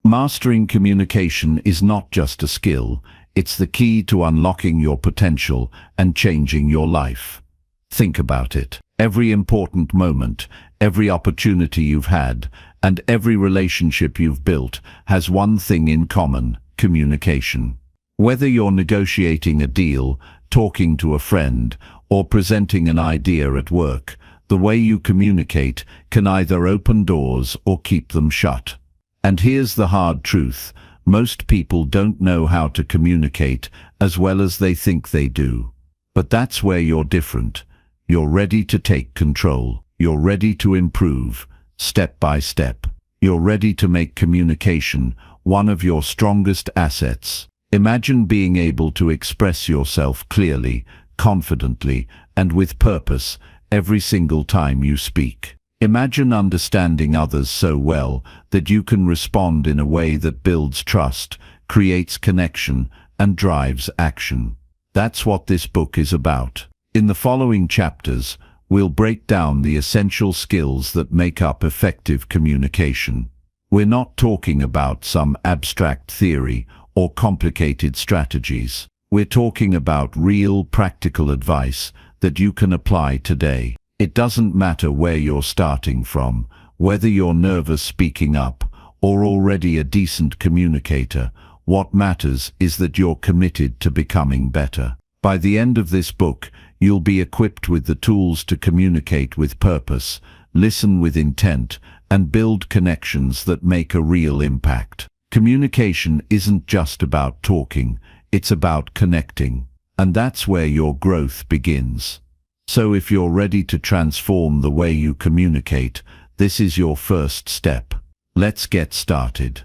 Mastering communication is not just a skill, it's the key to unlocking your potential and changing your life. Think about it. Every important moment, every opportunity you've had, and every relationship you've built has one thing in common: communication. Whether you're negotiating a deal, talking to a friend, or presenting an idea at work, the way you communicate can either open doors or keep them shut. And here's the hard truth: most people don't know how to communicate as well as they think they do. But that's where you're different. You're ready to take control. You're ready to improve, step by step. You're ready to make communication one of your strongest assets. Imagine being able to express yourself clearly, confidently, and with purpose every single time you speak. Imagine understanding others so well that you can respond in a way that builds trust, creates connection, and drives action. That's what this book is about. In the following chapters, we'll break down the essential skills that make up effective communication. We're not talking about some abstract theory or complicated strategies. We're talking about real, practical advice that you can apply today. It doesn't matter where you're starting from, whether you're nervous speaking up or already a decent communicator. What matters is that you're committed to becoming better. By the end of this book, you'll be equipped with the tools to communicate with purpose, listen with intent, and build connections that make a real impact. Communication isn't just about talking, it's about connecting. And that's where your growth begins. So if you're ready to transform the way you communicate, this is your first step. Let's get started.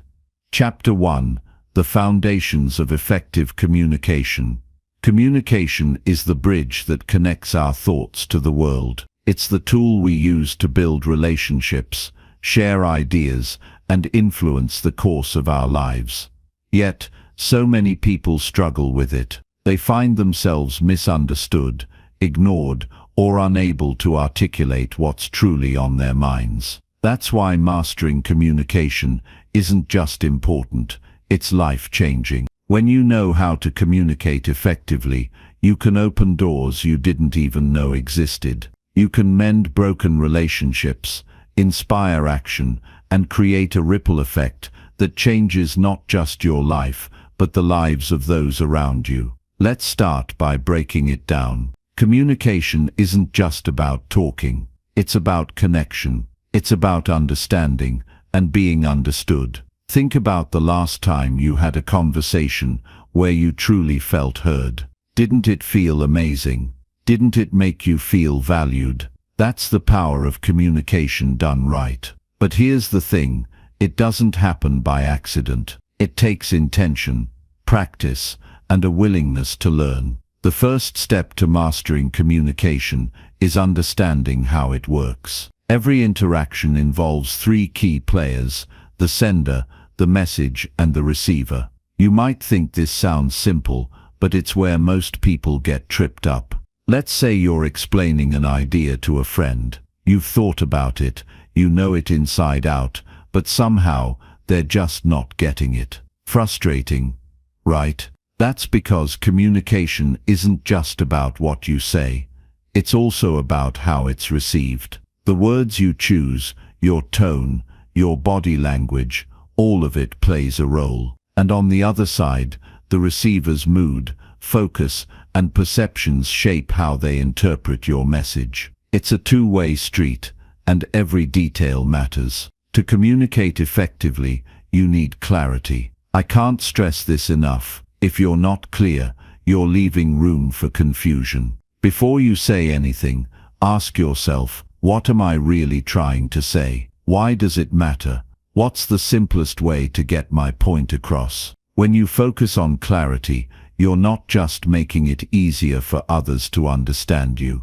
Chapter 1: The Foundations of Effective Communication. Communication is the bridge that connects our thoughts to the world. It's the tool we use to build relationships, share ideas, and influence the course of our lives. Yet, so many people struggle with it. They find themselves misunderstood, ignored, or unable to articulate what's truly on their minds. That's why mastering communication isn't just important, it's life-changing. When you know how to communicate effectively, you can open doors you didn't even know existed. You can mend broken relationships, inspire action, and create a ripple effect that changes not just your life, but the lives of those around you. Let's start by breaking it down. Communication isn't just about talking. It's about connection. It's about understanding and being understood. Think about the last time you had a conversation where you truly felt heard. Didn't it feel amazing? Didn't it make you feel valued? That's the power of communication done right. But here's the thing, it doesn't happen by accident. It takes intention, practice, and a willingness to learn. The first step to mastering communication is understanding how it works. Every interaction involves three key players: the sender, the message, and the receiver. You might think this sounds simple, but it's where most people get tripped up. Let's say you're explaining an idea to a friend. You've thought about it, you know it inside out, but somehow they're just not getting it. Frustrating, right? That's because communication isn't just about what you say. It's also about how it's received. The words you choose, your tone, your body language, all of it plays a role. And on the other side, the receiver's mood, focus, and perceptions shape how they interpret your message. It's a two-way street, and every detail matters. To communicate effectively, you need clarity. I can't stress this enough. If you're not clear, you're leaving room for confusion. Before you say anything, ask yourself, what am I really trying to say? Why does it matter? What's the simplest way to get my point across? When you focus on clarity, you're not just making it easier for others to understand you.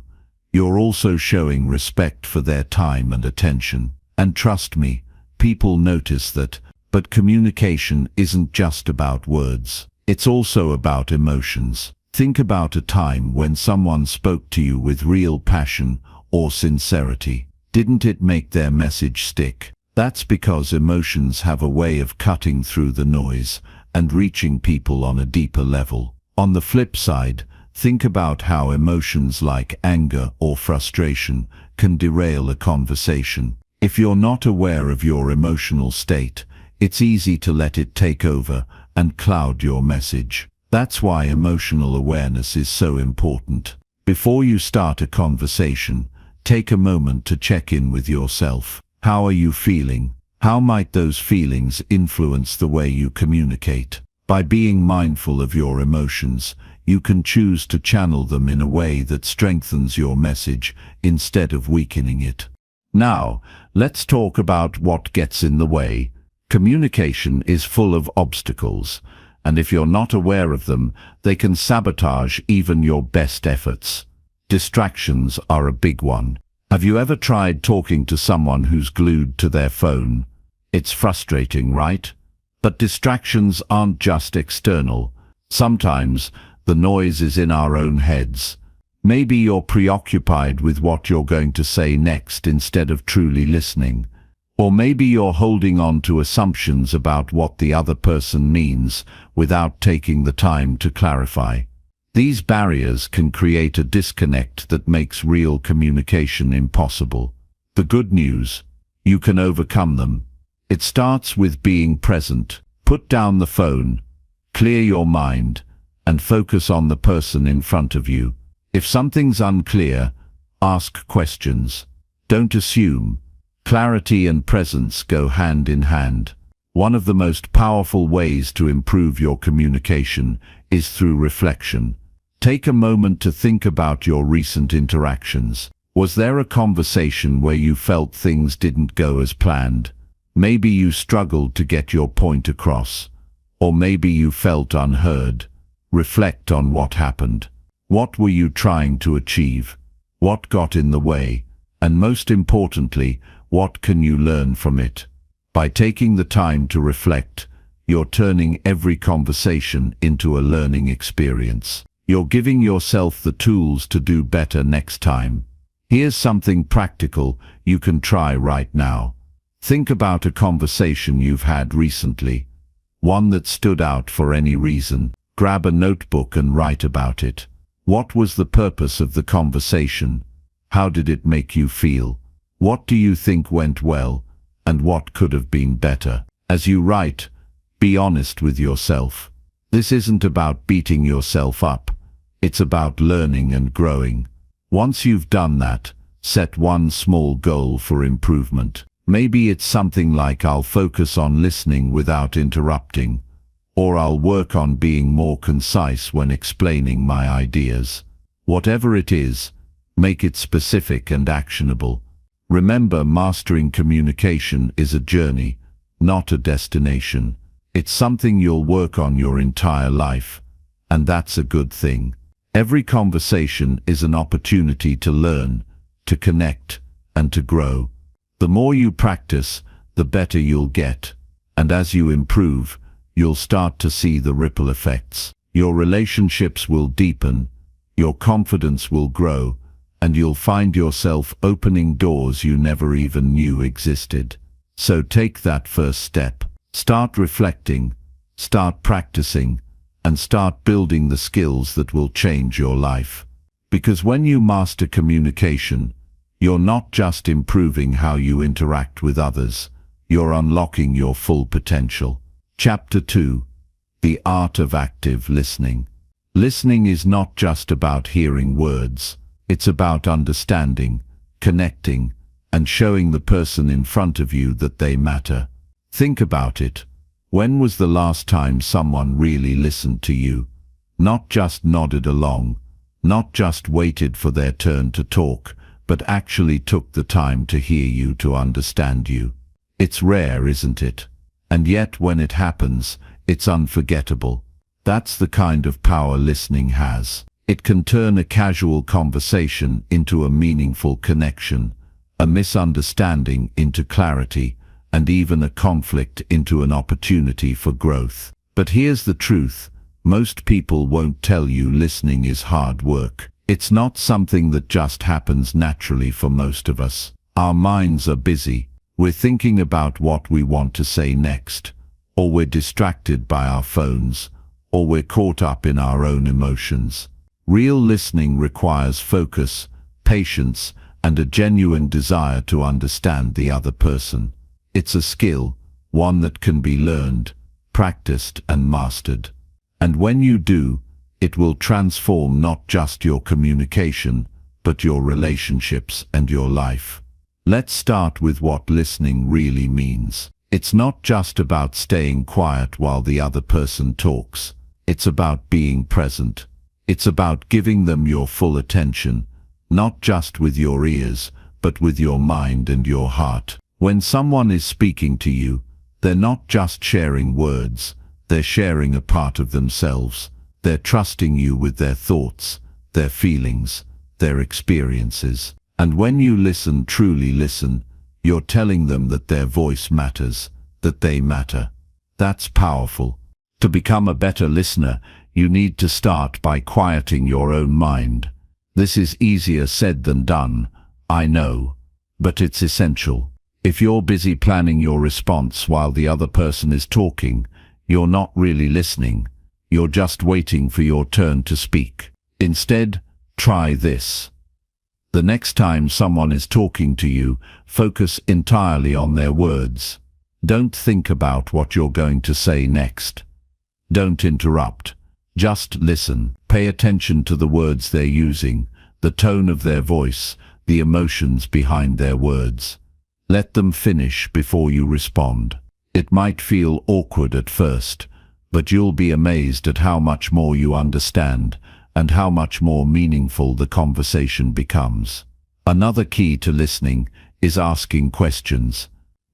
You're also showing respect for their time and attention. And trust me, people notice that. But communication isn't just about words. It's also about emotions. Think about a time when someone spoke to you with real passion or sincerity. Didn't it make their message stick? That's because emotions have a way of cutting through the noise and reaching people on a deeper level. On the flip side, think about how emotions like anger or frustration can derail a conversation. If you're not aware of your emotional state, it's easy to let it take over and cloud your message. That's why emotional awareness is so important. Before you start a conversation, take a moment to check in with yourself. How are you feeling? How might those feelings influence the way you communicate? By being mindful of your emotions, you can choose to channel them in a way that strengthens your message instead of weakening it. Now, let's talk about what gets in the way. Communication is full of obstacles, and if you're not aware of them, they can sabotage even your best efforts. Distractions are a big one. Have you ever tried talking to someone who's glued to their phone? It's frustrating, right? But distractions aren't just external. Sometimes the noise is in our own heads. Maybe you're preoccupied with what you're going to say next instead of truly listening. Or maybe you're holding on to assumptions about what the other person means without taking the time to clarify. These barriers can create a disconnect that makes real communication impossible. The good news: you can overcome them. It starts with being present. Put down the phone, clear your mind, and focus on the person in front of you. If something's unclear, ask questions. Don't assume. Clarity and presence go hand in hand. One of the most powerful ways to improve your communication is through reflection. Take a moment to think about your recent interactions. Was there a conversation where you felt things didn't go as planned? Maybe you struggled to get your point across. Or maybe you felt unheard. Reflect on what happened. What were you trying to achieve? What got in the way? And most importantly, what can you learn from it? By taking the time to reflect, you're turning every conversation into a learning experience. You're giving yourself the tools to do better next time. Here's something practical you can try right now. Think about a conversation you've had recently, one that stood out for any reason. Grab a notebook and write about it. What was the purpose of the conversation? How did it make you feel? What do you think went well, and what could have been better? As you write, be honest with yourself. This isn't about beating yourself up. It's about learning and growing. Once you've done that, set one small goal for improvement. Maybe it's something like, I'll focus on listening without interrupting, or I'll work on being more concise when explaining my ideas. Whatever it is, make it specific and actionable. Remember, mastering communication is a journey, not a destination. It's something you'll work on your entire life, and that's a good thing. Every conversation is an opportunity to learn, to connect, and to grow. The more you practice, the better you'll get, and as you improve, you'll start to see the ripple effects. Your relationships will deepen, your confidence will grow, and you'll find yourself opening doors you never even knew existed. So take that first step. Start reflecting, start practicing, and start building the skills that will change your life. Because when you master communication, you're not just improving how you interact with others, you're unlocking your full potential. Chapter 2. The Art of Active Listening. Listening is not just about hearing words. It's about understanding, connecting, and showing the person in front of you that they matter. Think about it. When was the last time someone really listened to you? Not just nodded along, not just waited for their turn to talk, but actually took the time to hear you, to understand you. It's rare, isn't it? And yet when it happens, it's unforgettable. That's the kind of power listening has. It can turn a casual conversation into a meaningful connection, a misunderstanding into clarity, and even a conflict into an opportunity for growth. But here's the truth. Most people won't tell you listening is hard work. It's not something that just happens naturally for most of us. Our minds are busy. We're thinking about what we want to say next, or we're distracted by our phones, or we're caught up in our own emotions. Real listening requires focus, patience, and a genuine desire to understand the other person. It's a skill, one that can be learned, practiced, and mastered. And when you do, it will transform not just your communication, but your relationships and your life. Let's start with what listening really means. It's not just about staying quiet while the other person talks. It's about being present. It's about giving them your full attention, not just with your ears, but with your mind and your heart. When someone is speaking to you, they're not just sharing words, they're sharing a part of themselves. They're trusting you with their thoughts, their feelings, their experiences. And when you listen, truly listen, you're telling them that their voice matters, that they matter. That's powerful. To become a better listener, you need to start by quieting your own mind. This is easier said than done, I know, but it's essential. If you're busy planning your response while the other person is talking, you're not really listening. You're just waiting for your turn to speak. Instead, try this. The next time someone is talking to you, focus entirely on their words. Don't think about what you're going to say next. Don't interrupt. Just listen. Pay attention to the words they're using, the tone of their voice, the emotions behind their words. Let them finish before you respond. It might feel awkward at first, but you'll be amazed at how much more you understand and how much more meaningful the conversation becomes. Another key to listening is asking questions.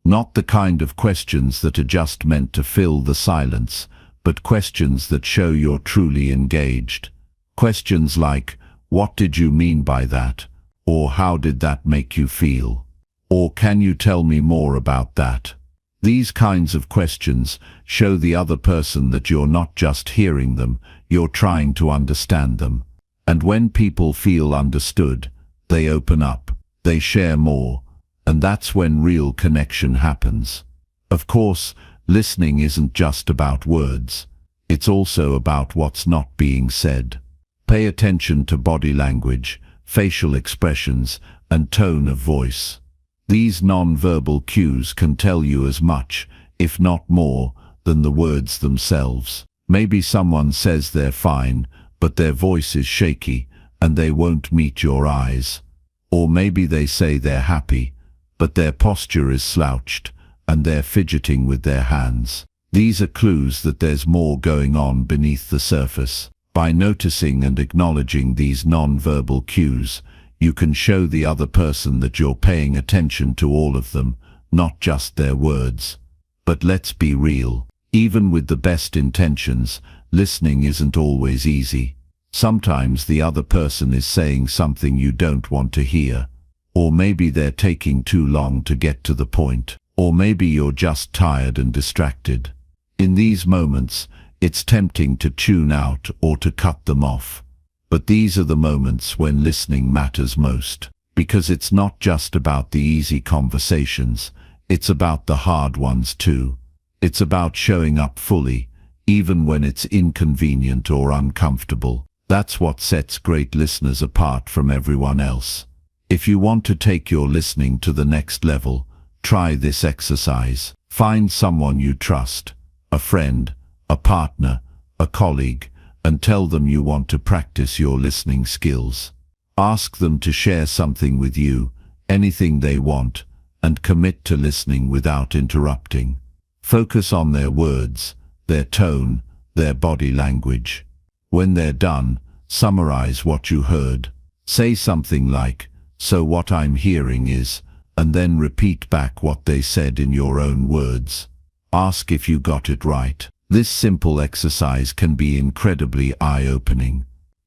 Not the kind of questions that are just meant to fill the silence, but questions that show you're truly engaged. Questions like, what did you mean by that? Or how did that make you feel? Or can you tell me more about that? These kinds of questions show the other person that you're not just hearing them, you're trying to understand them. And when people feel understood, they open up, they share more, and that's when real connection happens. Of course, listening isn't just about words. It's also about what's not being said. Pay attention to body language, facial expressions, and tone of voice. These non-verbal cues can tell you as much, if not more, than the words themselves. Maybe someone says they're fine, but their voice is shaky, and they won't meet your eyes. Or maybe they say they're happy, but their posture is slouched, and they're fidgeting with their hands. These are clues that there's more going on beneath the surface. By noticing and acknowledging these non-verbal cues, you can show the other person that you're paying attention to all of them, not just their words. But let's be real. Even with the best intentions, listening isn't always easy. Sometimes the other person is saying something you don't want to hear. Or maybe they're taking too long to get to the point. Or maybe you're just tired and distracted. In these moments, it's tempting to tune out or to cut them off. But these are the moments when listening matters most. Because it's not just about the easy conversations, it's about the hard ones too. It's about showing up fully, even when it's inconvenient or uncomfortable. That's what sets great listeners apart from everyone else. If you want to take your listening to the next level, try this exercise. Find someone you trust, a friend, a partner, a colleague, and tell them you want to practice your listening skills. Ask them to share something with you, anything they want, and commit to listening without interrupting. Focus on their words, their tone, their body language. When they're done, summarize what you heard. Say something like, "So what I'm hearing is," and then repeat back what they said in your own words. Ask if you got it right. This simple exercise can be incredibly eye-opening.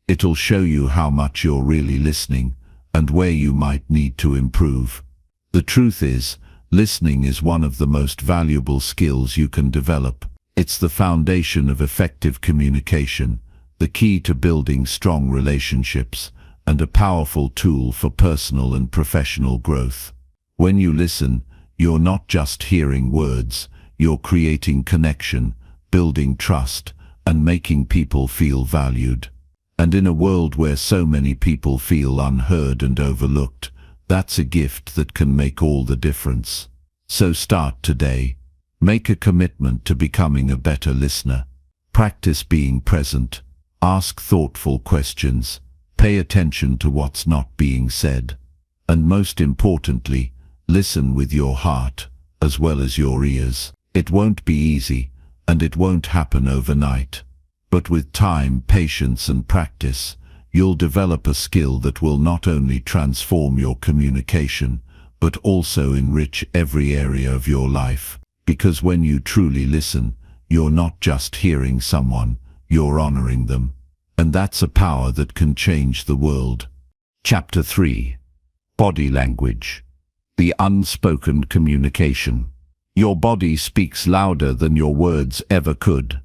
It'll show you how much you're really listening and where you might need to improve. The truth is, listening is one of the most valuable skills you can develop. It's the foundation of effective communication, the key to building strong relationships, and a powerful tool for personal and professional growth. When you listen, You're not just hearing words, you're creating connection, building trust, and making people feel valued. And in a world where so many people feel unheard and overlooked, that's a gift that can make all the difference. So start today. Make a commitment to becoming a better listener. Practice being present. Ask thoughtful questions. Pay attention to what's not being said. And most importantly, listen with your heart as well as your ears. It won't be easy, and it won't happen overnight. But with time, patience, and practice, you'll develop a skill that will not only transform your communication, but also enrich every area of your life. Because when you truly listen, you're not just hearing someone, you're honoring them. And that's a power that can change the world. Chapter 3. Body Language. The Unspoken Communication. Your body speaks louder than your words ever could.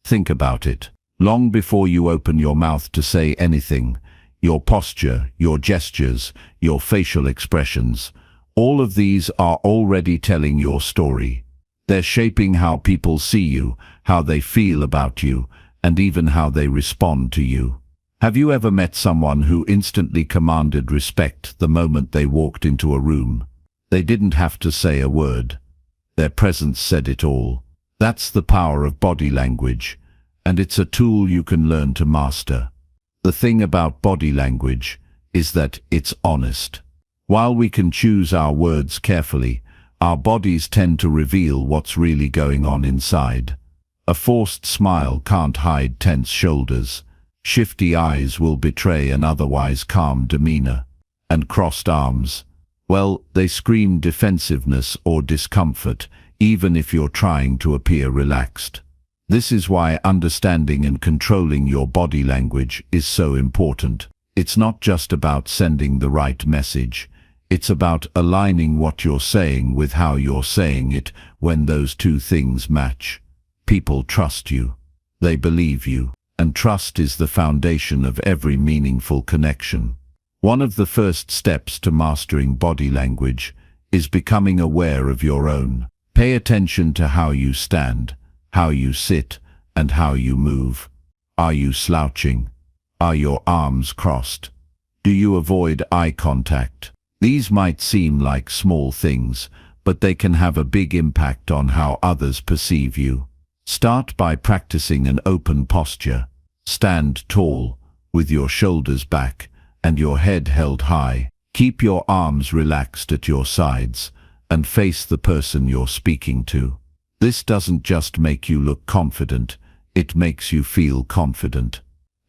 Think about it. Long before you open your mouth to say anything, your posture, your gestures, your facial expressions, all of these are already telling your story. They're shaping how people see you, how they feel about you, and even how they respond to you. Have you ever met someone who instantly commanded respect the moment they walked into a room? They didn't have to say a word. Their presence said it all. That's the power of body language, and it's a tool you can learn to master. The thing about body language is that it's honest. While we can choose our words carefully, our bodies tend to reveal what's really going on inside. A forced smile can't hide tense shoulders. Shifty eyes will betray an otherwise calm demeanor. And crossed arms, well, they scream defensiveness or discomfort, even if you're trying to appear relaxed. This is why understanding and controlling your body language is so important. It's not just about sending the right message. It's about aligning what you're saying with how you're saying it. When those two things match, people trust you. They believe you. And trust is the foundation of every meaningful connection. One of the first steps to mastering body language is becoming aware of your own. Pay attention to how you stand, how you sit, and how you move. Are you slouching? Are your arms crossed? Do you avoid eye contact? These might seem like small things, but they can have a big impact on how others perceive you. Start by practicing an open posture. Stand tall, with your shoulders back and your head held high. Keep your arms relaxed at your sides and face the person you're speaking to. This doesn't just make you look confident, it makes you feel confident.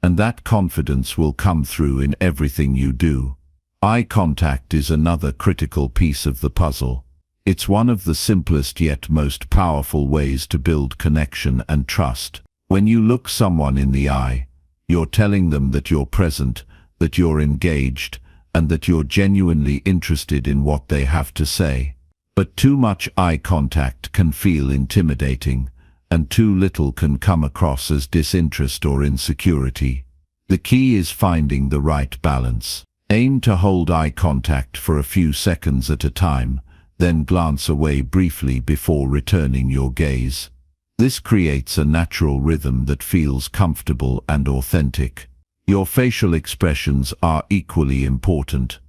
And that confidence will come through in everything you do. Eye contact is another critical piece of the puzzle. It's one of the simplest yet most powerful ways to build connection and trust. When you look someone in the eye, you're telling them that you're present, that you're engaged, and that you're genuinely interested in what they have to say. But too much eye contact can feel intimidating, and too little can come across as disinterest or insecurity. The key is finding the right balance. Aim to hold eye contact for a few seconds at a time, then glance away briefly before returning your gaze. This creates a natural rhythm that feels comfortable and authentic. Your facial expressions are equally important.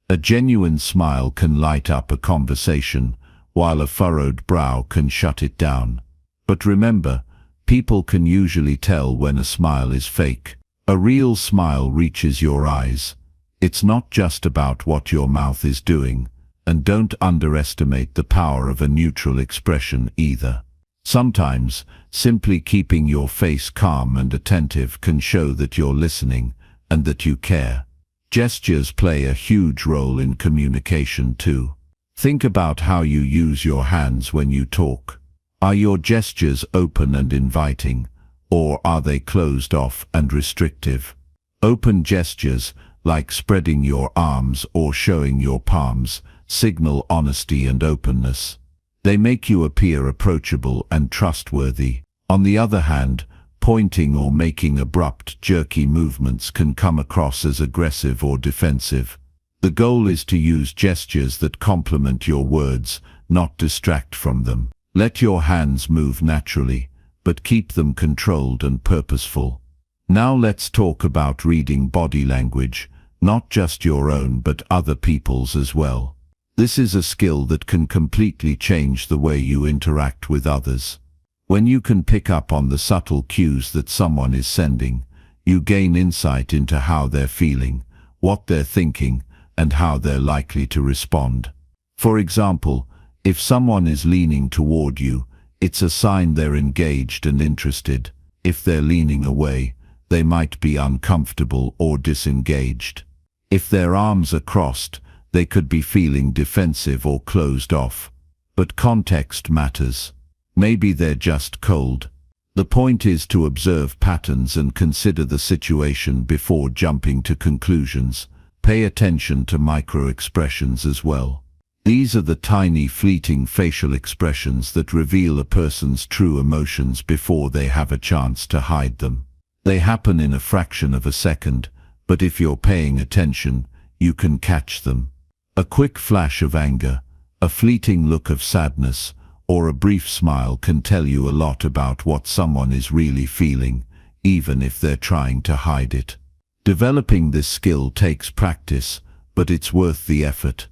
A genuine smile can light up a conversation, while a furrowed brow can shut it down. But remember, people can usually tell when a smile is fake. A real smile reaches your eyes. It's not just about what your mouth is doing, and don't underestimate the power of a neutral expression either. Sometimes, simply keeping your face calm and attentive can show that you're listening and that you care. Gestures play a huge role in communication too. Think about how you use your hands when you talk. Are your gestures open and inviting, or are they closed off and restrictive? Open gestures, like spreading your arms or showing your palms, signal honesty and openness. They make you appear approachable and trustworthy. On the other hand, pointing or making abrupt, jerky movements can come across as aggressive or defensive. The goal is to use gestures that complement your words, not distract from them. Let your hands move naturally, but keep them controlled and purposeful. Now let's talk about reading body language, not just your own but other people's as well. This is a skill that can completely change the way you interact with others. When you can pick up on the subtle cues that someone is sending, you gain insight into how they're feeling, what they're thinking, and how they're likely to respond. For example, if someone is leaning toward you, it's a sign they're engaged and interested. If they're leaning away, they might be uncomfortable or disengaged. If their arms are crossed, they could be feeling defensive or closed off. But context matters. Maybe they're just cold. The point is to observe patterns and consider the situation before jumping to conclusions. Pay attention to micro-expressions as well. These are the tiny, fleeting facial expressions that reveal a person's true emotions before they have a chance to hide them. They happen in a fraction of a second, but if you're paying attention, you can catch them. A quick flash of anger, a fleeting look of sadness, or a brief smile can tell you a lot about what someone is really feeling, even if they're trying to hide it. Developing this skill takes practice, but it's worth the effort.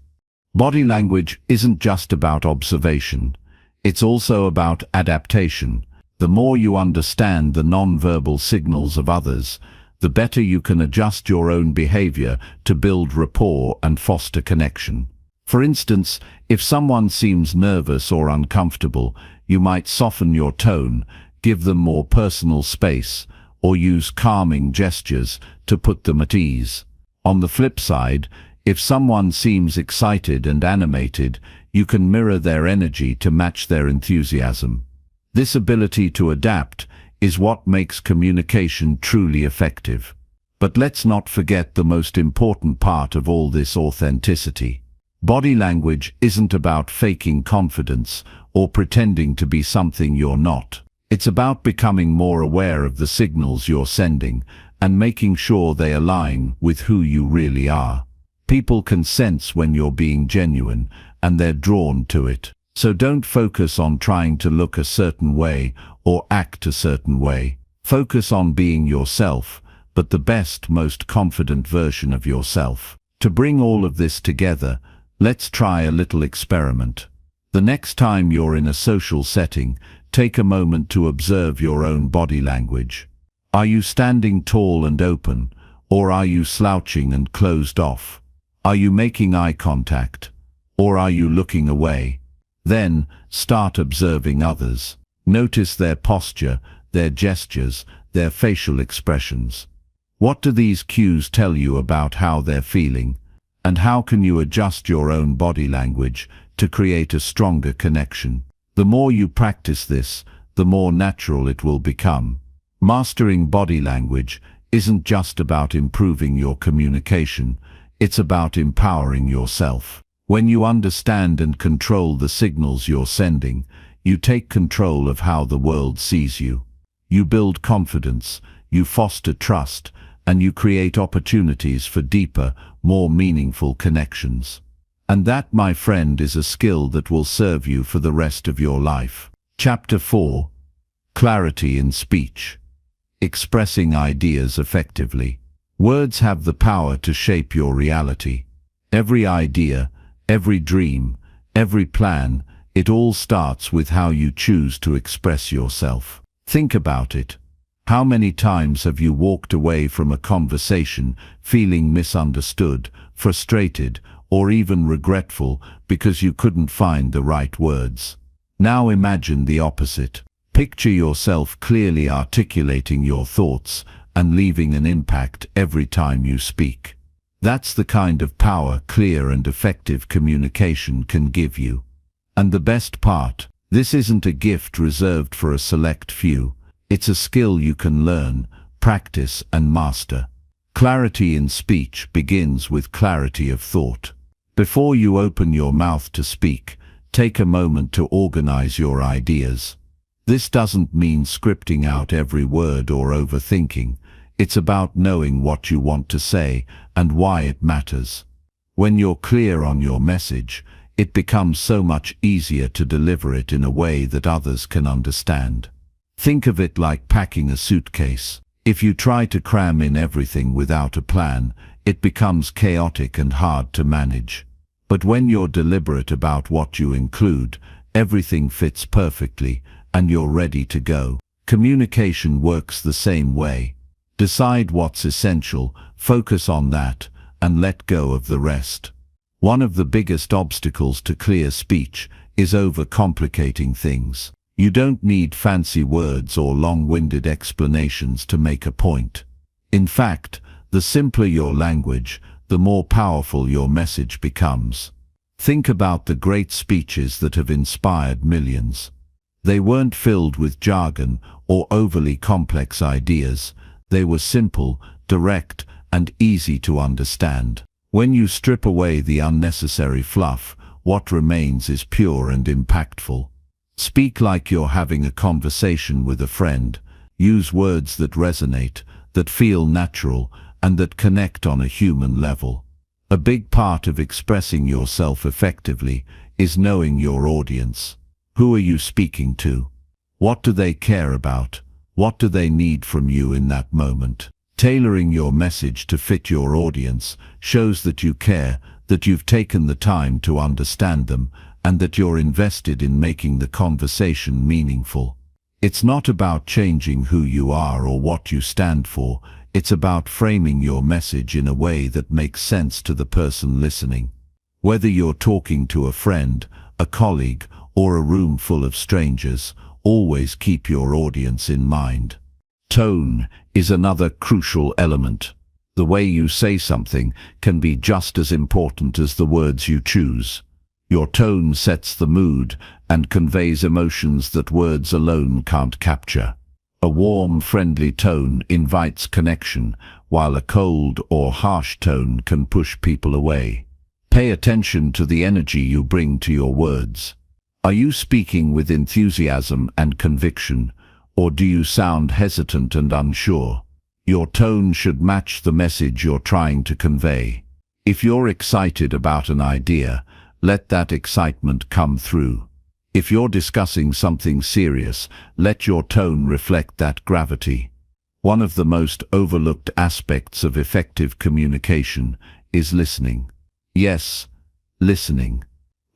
Body language isn't just about observation. It's also about adaptation. The more you understand the non-verbal signals of others, the better you can adjust your own behavior to build rapport and foster connection. For instance, if someone seems nervous or uncomfortable, you might soften your tone, give them more personal space, or use calming gestures to put them at ease. On the flip side, if someone seems excited and animated, you can mirror their energy to match their enthusiasm. This ability to adapt is what makes communication truly effective. But let's not forget the most important part of all this: authenticity. Body language isn't about faking confidence or pretending to be something you're not. It's about becoming more aware of the signals you're sending and making sure they align with who you really are. People can sense when you're being genuine, and they're drawn to it. So don't focus on trying to look a certain way or act a certain way. Focus on being yourself, but the best, most confident version of yourself. To bring all of this together, let's try a little experiment. The next time you're in a social setting, take a moment to observe your own body language. Are you standing tall and open, or are you slouching and closed off? Are you making eye contact, or are you looking away? Then, start observing others. Notice their posture, their gestures, their facial expressions. What do these cues tell you about how they're feeling? And how can you adjust your own body language to create a stronger connection? The more you practice this, the more natural it will become. Mastering body language isn't just about improving your communication, it's about empowering yourself. When you understand and control the signals you're sending, you take control of how the world sees you. You build confidence, you foster trust, and you create opportunities for deeper, more meaningful connections. And that, my friend, is a skill that will serve you for the rest of your life. Chapter 4. Clarity in Speech. Expressing ideas effectively. Words have the power to shape your reality. Every idea, every dream, every plan, it all starts with how you choose to express yourself. Think about it. How many times have you walked away from a conversation feeling misunderstood, frustrated, or even regretful because you couldn't find the right words? Now imagine the opposite. Picture yourself clearly articulating your thoughts and leaving an impact every time you speak. That's the kind of power clear and effective communication can give you. And the best part, this isn't a gift reserved for a select few. It's a skill you can learn, practice, and master. Clarity in speech begins with clarity of thought. Before you open your mouth to speak, take a moment to organize your ideas. This doesn't mean scripting out every word or overthinking. It's about knowing what you want to say and why it matters. When you're clear on your message, it becomes so much easier to deliver it in a way that others can understand. Think of it like packing a suitcase. If you try to cram in everything without a plan, it becomes chaotic and hard to manage. But when you're deliberate about what you include, everything fits perfectly, and you're ready to go. Communication works the same way. Decide what's essential, focus on that, and let go of the rest. One of the biggest obstacles to clear speech is overcomplicating things. You don't need fancy words or long-winded explanations to make a point. In fact, the simpler your language, the more powerful your message becomes. Think about the great speeches that have inspired millions. They weren't filled with jargon or overly complex ideas. They were simple, direct, and easy to understand. When you strip away the unnecessary fluff, what remains is pure and impactful. Speak like you're having a conversation with a friend. Use words that resonate, that feel natural, and that connect on a human level. A big part of expressing yourself effectively is knowing your audience. Who are you speaking to? What do they care about? What do they need from you in that moment? Tailoring your message to fit your audience shows that you care, that you've taken the time to understand them, and that you're invested in making the conversation meaningful. It's not about changing who you are or what you stand for. It's about framing your message in a way that makes sense to the person listening. Whether you're talking to a friend, a colleague, or a room full of strangers, always keep your audience in mind. Tone is another crucial element. The way you say something can be just as important as the words you choose. Your tone sets the mood and conveys emotions that words alone can't capture. A warm, friendly tone invites connection, while a cold or harsh tone can push people away. Pay attention to the energy you bring to your words. Are you speaking with enthusiasm and conviction, or do you sound hesitant and unsure? Your tone should match the message you're trying to convey. If you're excited about an idea, let that excitement come through. If you're discussing something serious, let your tone reflect that gravity. One of the most overlooked aspects of effective communication is listening. Yes, listening.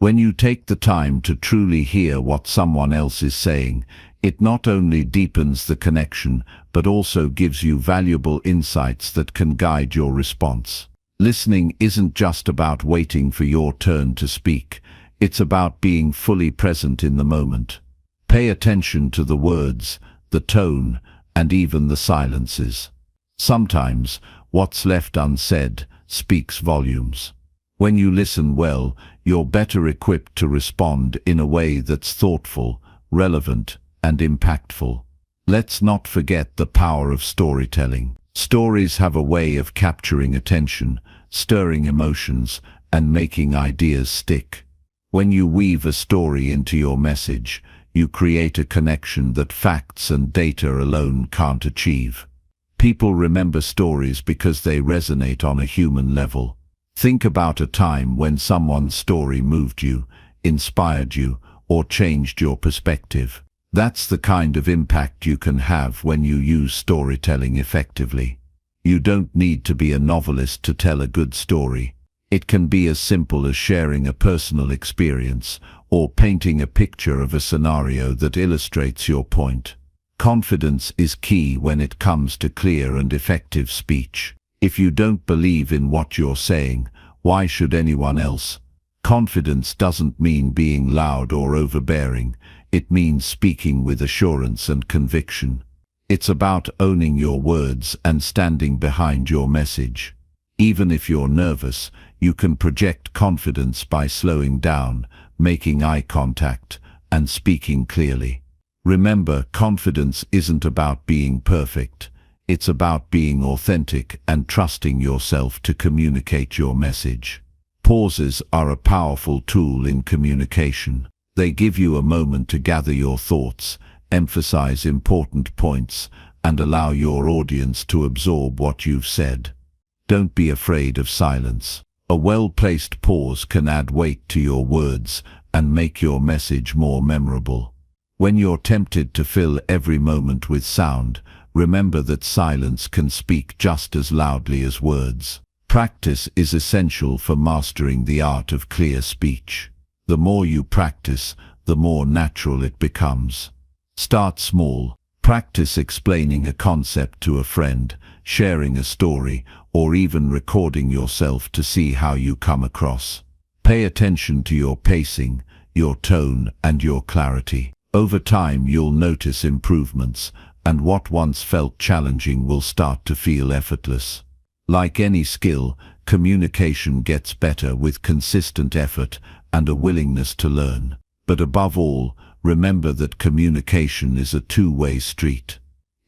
When you take the time to truly hear what someone else is saying, it not only deepens the connection, but also gives you valuable insights that can guide your response. Listening isn't just about waiting for your turn to speak. It's about being fully present in the moment. Pay attention to the words, the tone, and even the silences. Sometimes, what's left unsaid speaks volumes. When you listen well, you're better equipped to respond in a way that's thoughtful, relevant, and impactful. Let's not forget the power of storytelling. Stories have a way of capturing attention, stirring emotions, and making ideas stick. When you weave a story into your message, you create a connection that facts and data alone can't achieve. People remember stories because they resonate on a human level. Think about a time when someone's story moved you, inspired you, or changed your perspective. That's the kind of impact you can have when you use storytelling effectively. You don't need to be a novelist to tell a good story. It can be as simple as sharing a personal experience or painting a picture of a scenario that illustrates your point. Confidence is key when it comes to clear and effective speech. If you don't believe in what you're saying, why should anyone else? Confidence doesn't mean being loud or overbearing. It means speaking with assurance and conviction. It's about owning your words and standing behind your message. Even if you're nervous, you can project confidence by slowing down, making eye contact, and speaking clearly. Remember, confidence isn't about being perfect. It's about being authentic and trusting yourself to communicate your message. Pauses are a powerful tool in communication. They give you a moment to gather your thoughts, emphasize important points, and allow your audience to absorb what you've said. Don't be afraid of silence. A well-placed pause can add weight to your words and make your message more memorable. When you're tempted to fill every moment with sound, remember that silence can speak just as loudly as words. Practice is essential for mastering the art of clear speech. The more you practice, the more natural it becomes. Start small. Practice explaining a concept to a friend, sharing a story, or even recording yourself to see how you come across. Pay attention to your pacing, your tone, and your clarity. Over time, you'll notice improvements, and what once felt challenging will start to feel effortless. Like any skill, communication gets better with consistent effort and a willingness to learn. But above all, remember that communication is a two-way street.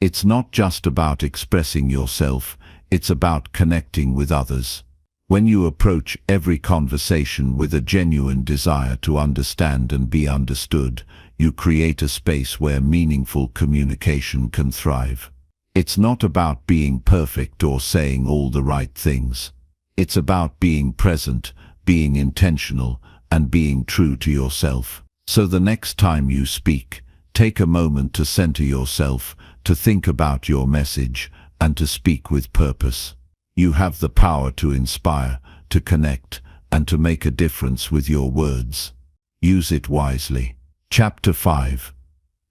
It's not just about expressing yourself, it's about connecting with others. When you approach every conversation with a genuine desire to understand and be understood, you create a space where meaningful communication can thrive. It's not about being perfect or saying all the right things. It's about being present, being intentional, and being true to yourself. So the next time you speak, take a moment to center yourself, to think about your message, and to speak with purpose. You have the power to inspire, to connect, and to make a difference with your words. Use it wisely. Chapter 5.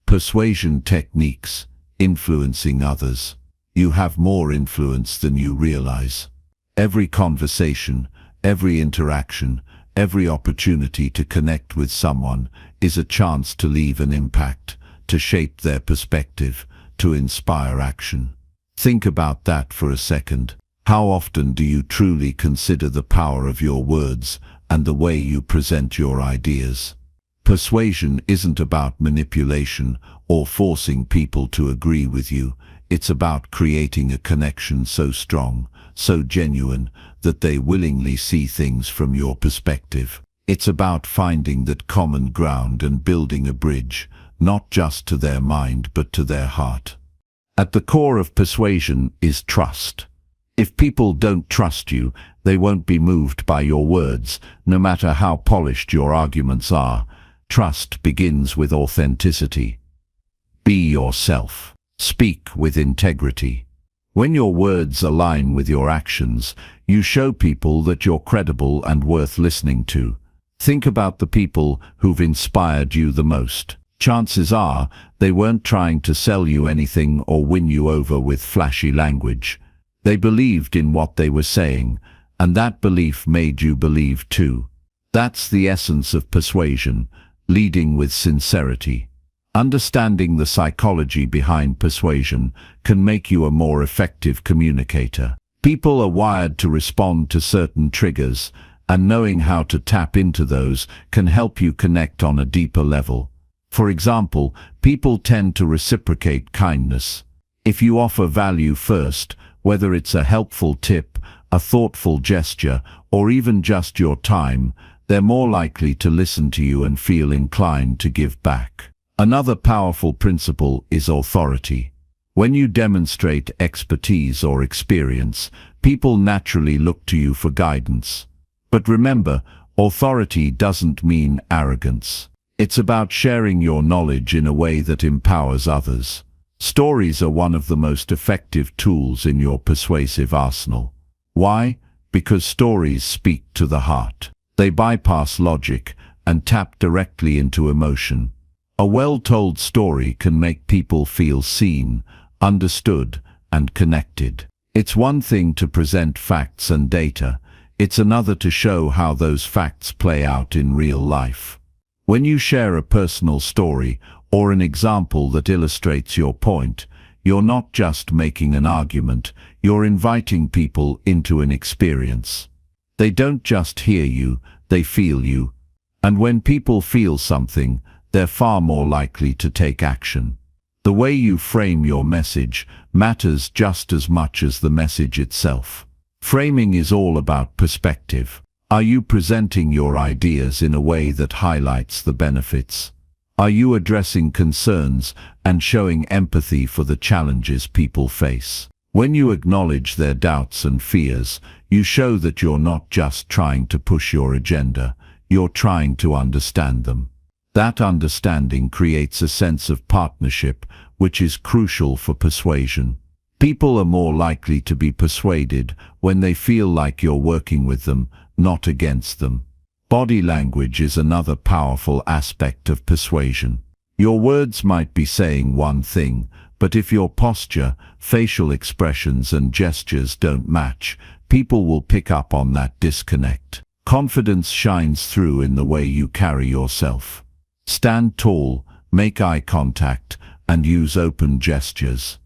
Persuasion Techniques. Influencing others. You have more influence than you realize. Every conversation, every interaction, every opportunity to connect with someone is a chance to leave an impact, to shape their perspective, to inspire action. Think about that for a second. How often do you truly consider the power of your words and the way you present your ideas? Persuasion isn't about manipulation or forcing people to agree with you. It's about creating a connection so strong, so genuine, that they willingly see things from your perspective. It's about finding that common ground and building a bridge, not just to their mind but to their heart. At the core of persuasion is trust. If people don't trust you, they won't be moved by your words, no matter how polished your arguments are. Trust begins with authenticity. Be yourself. Speak with integrity. When your words align with your actions, you show people that you're credible and worth listening to. Think about the people who've inspired you the most. Chances are they weren't trying to sell you anything or win you over with flashy language. They believed in what they were saying, and that belief made you believe too. That's the essence of persuasion, leading with sincerity. Understanding the psychology behind persuasion can make you a more effective communicator. People are wired to respond to certain triggers, and knowing how to tap into those can help you connect on a deeper level. For example, people tend to reciprocate kindness. If you offer value first, whether it's a helpful tip, a thoughtful gesture, or even just your time, they're more likely to listen to you and feel inclined to give back. Another powerful principle is authority. When you demonstrate expertise or experience, people naturally look to you for guidance. But remember, authority doesn't mean arrogance. It's about sharing your knowledge in a way that empowers others. Stories are one of the most effective tools in your persuasive arsenal. Why? Because stories speak to the heart. They bypass logic and tap directly into emotion. A well-told story can make people feel seen, understood, and connected. It's one thing to present facts and data. It's another to show how those facts play out in real life. When you share a personal story or an example that illustrates your point, you're not just making an argument, you're inviting people into an experience. They don't just hear you, they feel you. And when people feel something, they're far more likely to take action. The way you frame your message matters just as much as the message itself. Framing is all about perspective. Are you presenting your ideas in a way that highlights the benefits? Are you addressing concerns and showing empathy for the challenges people face? When you acknowledge their doubts and fears, you show that you're not just trying to push your agenda, you're trying to understand them. That understanding creates a sense of partnership, which is crucial for persuasion. People are more likely to be persuaded when they feel like you're working with them, not against them. Body language is another powerful aspect of persuasion. Your words might be saying one thing, but if your posture, facial expressions and gestures don't match, people will pick up on that disconnect. Confidence shines through in the way you carry yourself. Stand tall, make eye contact, and use open gestures.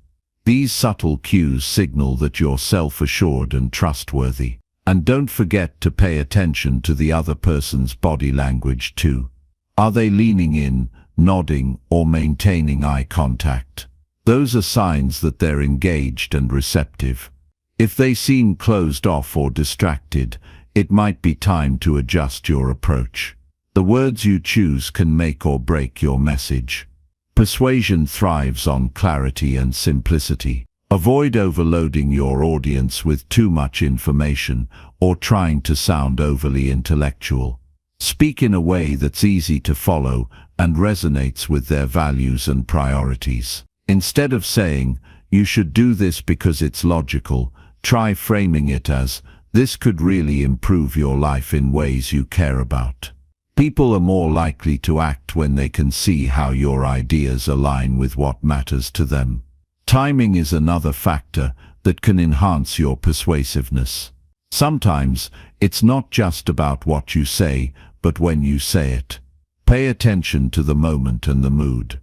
These subtle cues signal that you're self-assured and trustworthy. And don't forget to pay attention to the other person's body language too. Are they leaning in, nodding, or maintaining eye contact? Those are signs that they're engaged and receptive. If they seem closed off or distracted, it might be time to adjust your approach. The words you choose can make or break your message. Persuasion thrives on clarity and simplicity. Avoid overloading your audience with too much information or trying to sound overly intellectual. Speak in a way that's easy to follow and resonates with their values and priorities. Instead of saying, "You should do this because it's logical," try framing it as, "This could really improve your life in ways you care about." People are more likely to act when they can see how your ideas align with what matters to them. Timing is another factor that can enhance your persuasiveness. Sometimes, it's not just about what you say, but when you say it. Pay attention to the moment and the mood.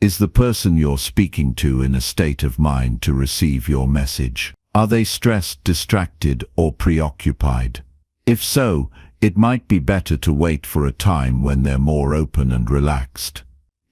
Is the person you're speaking to in a state of mind to receive your message? Are they stressed, distracted, or preoccupied? If so, it might be better to wait for a time when they're more open and relaxed.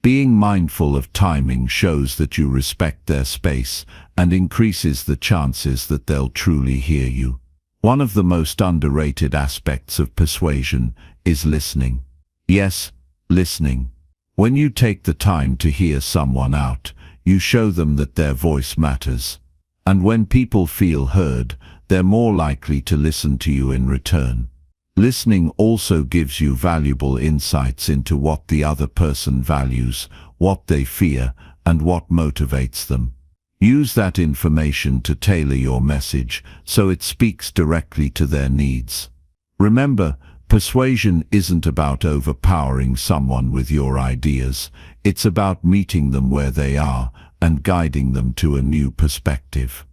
Being mindful of timing shows that you respect their space and increases the chances that they'll truly hear you. One of the most underrated aspects of persuasion is listening. Yes, listening. When you take the time to hear someone out, you show them that their voice matters. And when people feel heard, they're more likely to listen to you in return. Listening also gives you valuable insights into what the other person values, what they fear, and what motivates them. Use that information to tailor your message so it speaks directly to their needs. Remember, persuasion isn't about overpowering someone with your ideas. It's about meeting them where they are and guiding them to a new perspective.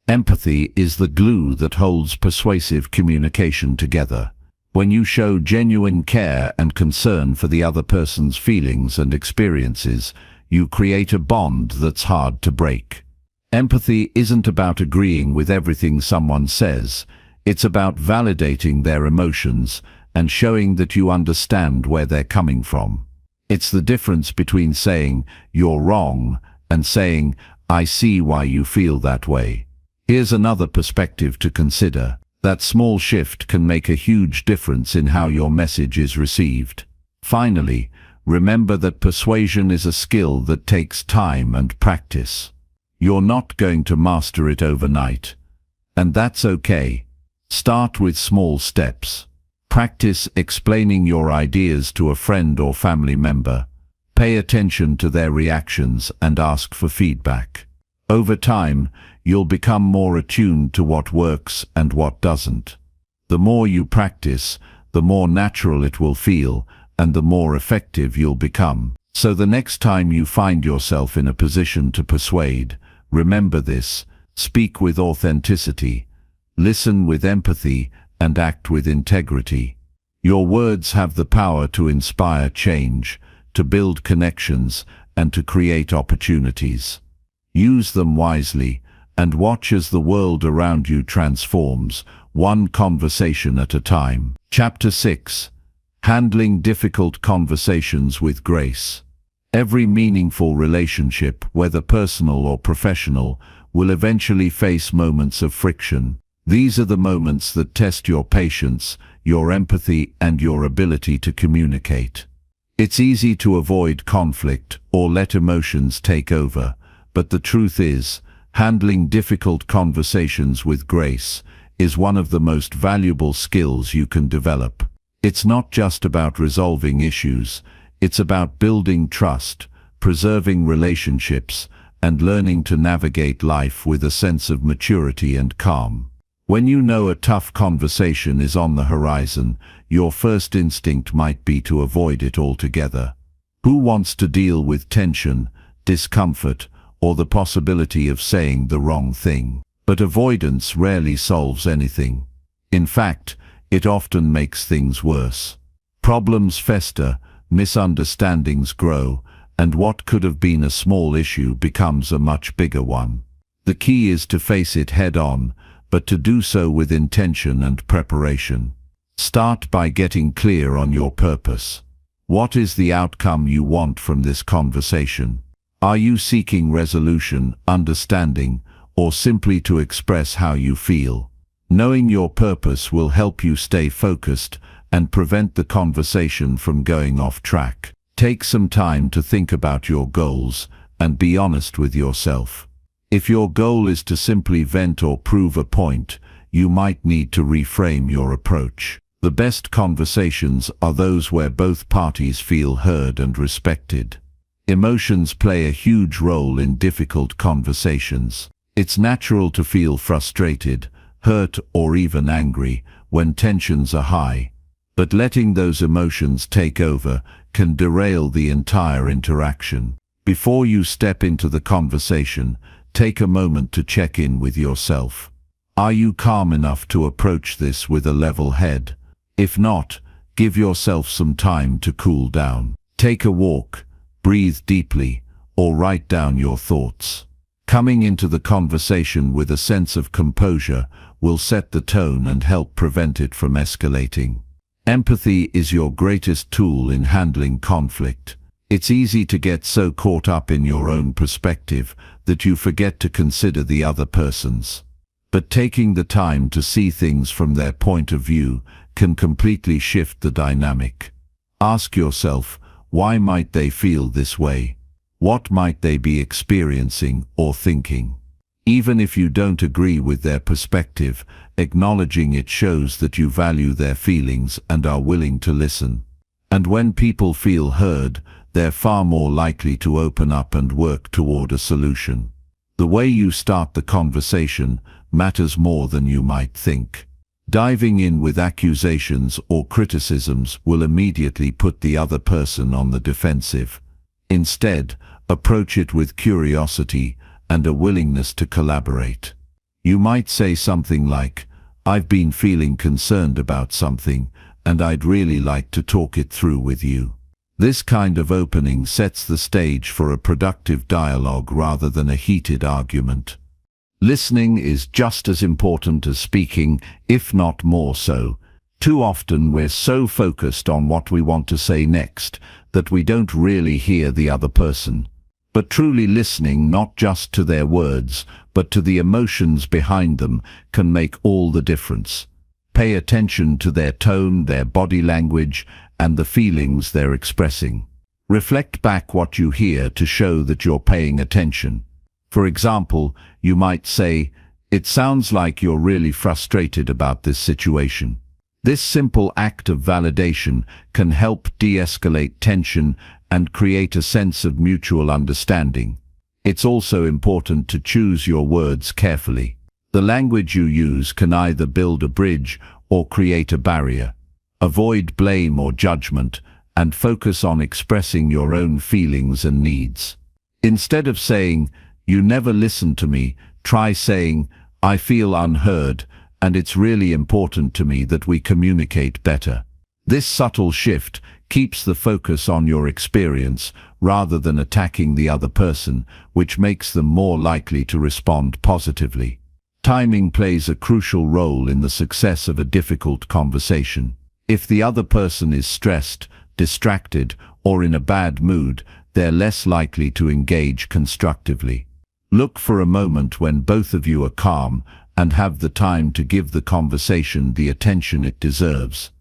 Empathy is the glue that holds persuasive communication together. When you show genuine care and concern for the other person's feelings and experiences, you create a bond that's hard to break. Empathy isn't about agreeing with everything someone says. It's about validating their emotions and showing that you understand where they're coming from. It's the difference between saying, "You're wrong," and saying, "I see why you feel that way." Here's another perspective to consider. That small shift can make a huge difference in how your message is received. Finally, remember that persuasion is a skill that takes time and practice. You're not going to master it overnight. And that's okay. Start with small steps. Practice explaining your ideas to a friend or family member. Pay attention to their reactions and ask for feedback. Over time, you'll become more attuned to what works and what doesn't. The more you practice, the more natural it will feel, and the more effective you'll become. So the next time you find yourself in a position to persuade, remember this: speak with authenticity, listen with empathy, and act with integrity. Your words have the power to inspire change, to build connections, and to create opportunities. Use them wisely, and watch as the world around you transforms, one conversation at a time. Chapter 6. Handling difficult conversations with grace. Every meaningful relationship, whether personal or professional, will eventually face moments of friction. These are the moments that test your patience, your empathy, and your ability to communicate. It's easy to avoid conflict or let emotions take over, but the truth is, Handling difficult conversations with grace is one of the most valuable skills you can develop. It's not just about resolving issues, it's about building trust, preserving relationships, and learning to navigate life with a sense of maturity and calm. When you know a tough conversation is on the horizon, your first instinct might be to avoid it altogether. Who wants to deal with tension, discomfort, or the possibility of saying the wrong thing? But avoidance rarely solves anything. In fact, it often makes things worse. Problems fester, misunderstandings grow, and what could have been a small issue becomes a much bigger one. The key is to face it head-on, but to do so with intention and preparation. Start by getting clear on your purpose. What is the outcome you want from this conversation? Are you seeking resolution, understanding, or simply to express how you feel? Knowing your purpose will help you stay focused and prevent the conversation from going off track. Take some time to think about your goals and be honest with yourself. If your goal is to simply vent or prove a point, you might need to reframe your approach. The best conversations are those where both parties feel heard and respected. Emotions play a huge role in difficult conversations. It's natural to feel frustrated, hurt, or even angry when tensions are high, but letting those emotions take over can derail the entire interaction. Before you step into the conversation, take a moment to check in with yourself. Are you calm enough to approach this with a level head? If not, give yourself some time to cool down. Take a walk, breathe deeply, or write down your thoughts. Coming into the conversation with a sense of composure will set the tone and help prevent it from escalating. Empathy is your greatest tool in handling conflict. It's easy to get so caught up in your own perspective that you forget to consider the other person's. But taking the time to see things from their point of view can completely shift the dynamic. Ask yourself, why might they feel this way? What might they be experiencing or thinking? Even if you don't agree with their perspective, acknowledging it shows that you value their feelings and are willing to listen. And when people feel heard, they're far more likely to open up and work toward a solution. The way you start the conversation matters more than you might think. Diving in with accusations or criticisms will immediately put the other person on the defensive. Instead, approach it with curiosity and a willingness to collaborate. You might say something like, "I've been feeling concerned about something, and I'd really like to talk it through with you." This kind of opening sets the stage for a productive dialogue rather than a heated argument. Listening is just as important as speaking, if not more so. Too often we're so focused on what we want to say next that we don't really hear the other person. But truly listening not just to their words, but to the emotions behind them can make all the difference. Pay attention to their tone, their body language, and the feelings they're expressing. Reflect back what you hear to show that you're paying attention. For example, you might say, "It sounds like you're really frustrated about this situation." This simple act of validation can help de-escalate tension and create a sense of mutual understanding. It's also important to choose your words carefully. The language you use can either build a bridge or create a barrier. Avoid blame or judgment and focus on expressing your own feelings and needs. Instead of saying, "You never listen to me," try saying, "I feel unheard, and it's really important to me that we communicate better." This subtle shift keeps the focus on your experience rather than attacking the other person, which makes them more likely to respond positively. Timing plays a crucial role in the success of a difficult conversation. If the other person is stressed, distracted, or in a bad mood, they're less likely to engage constructively. Look for a moment when both of you are calm and have the time to give the conversation the attention it deserves.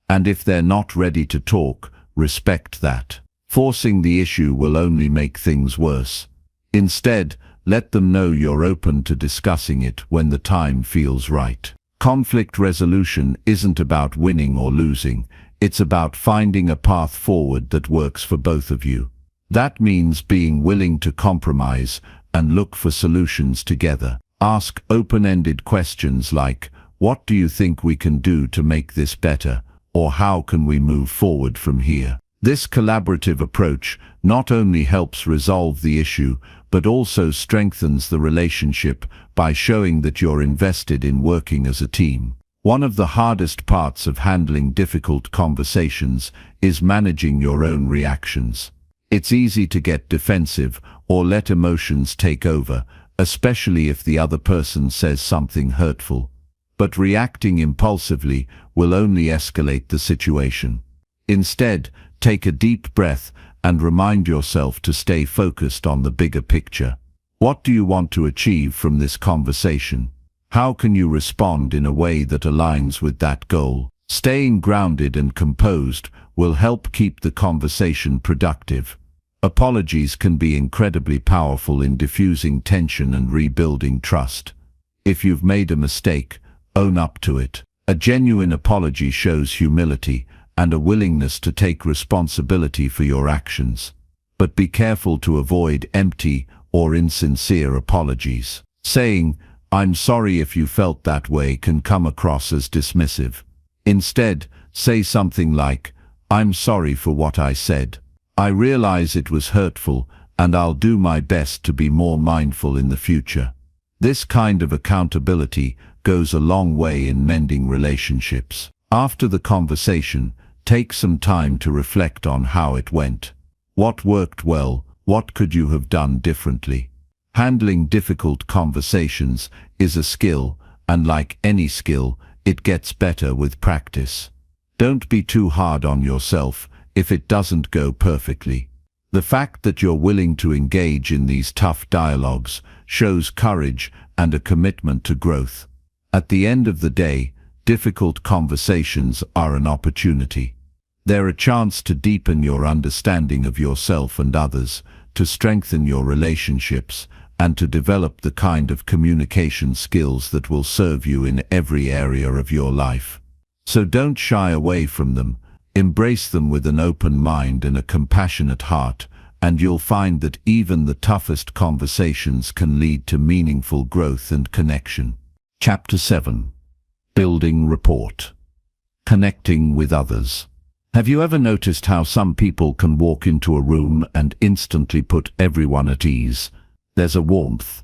And if they're not ready to talk, respect that. Forcing the issue will only make things worse. Instead, let them know you're open to discussing it when the time feels right. Conflict resolution isn't about winning or losing. It's about finding a path forward that works for both of you. That means being willing to compromise and look for solutions together. Ask open-ended questions like, "What do you think we can do to make this better?" or "How can we move forward from here?" This collaborative approach not only helps resolve the issue, but also strengthens the relationship by showing that you're invested in working as a team. One of the hardest parts of handling difficult conversations is managing your own reactions. It's easy to get defensive or let emotions take over, especially if the other person says something hurtful. But reacting impulsively will only escalate the situation. Instead, take a deep breath and remind yourself to stay focused on the bigger picture. What do you want to achieve from this conversation? How can you respond in a way that aligns with that goal? Staying grounded and composed will help keep the conversation productive. Apologies can be incredibly powerful in diffusing tension and rebuilding trust. If you've made a mistake, own up to it. A genuine apology shows humility and a willingness to take responsibility for your actions. But be careful to avoid empty or insincere apologies. Saying, "I'm sorry if you felt that way," can come across as dismissive. Instead, say something like, "I'm sorry for what I said. I realize it was hurtful, and I'll do my best to be more mindful in the future." This kind of accountability goes a long way in mending relationships. After the conversation, take some time to reflect on how it went. What worked well? What could you have done differently? Handling difficult conversations is a skill, and like any skill, it gets better with practice. Don't be too hard on yourself if it doesn't go perfectly. The fact that you're willing to engage in these tough dialogues shows courage and a commitment to growth. At the end of the day, difficult conversations are an opportunity. They're a chance to deepen your understanding of yourself and others, to strengthen your relationships, and to develop the kind of communication skills that will serve you in every area of your life. So don't shy away from them. Embrace them with an open mind and a compassionate heart, and you'll find that even the toughest conversations can lead to meaningful growth and connection. Chapter 7. Building Rapport. Connecting with others. Have you ever noticed how some people can walk into a room and instantly put everyone at ease? There's a warmth,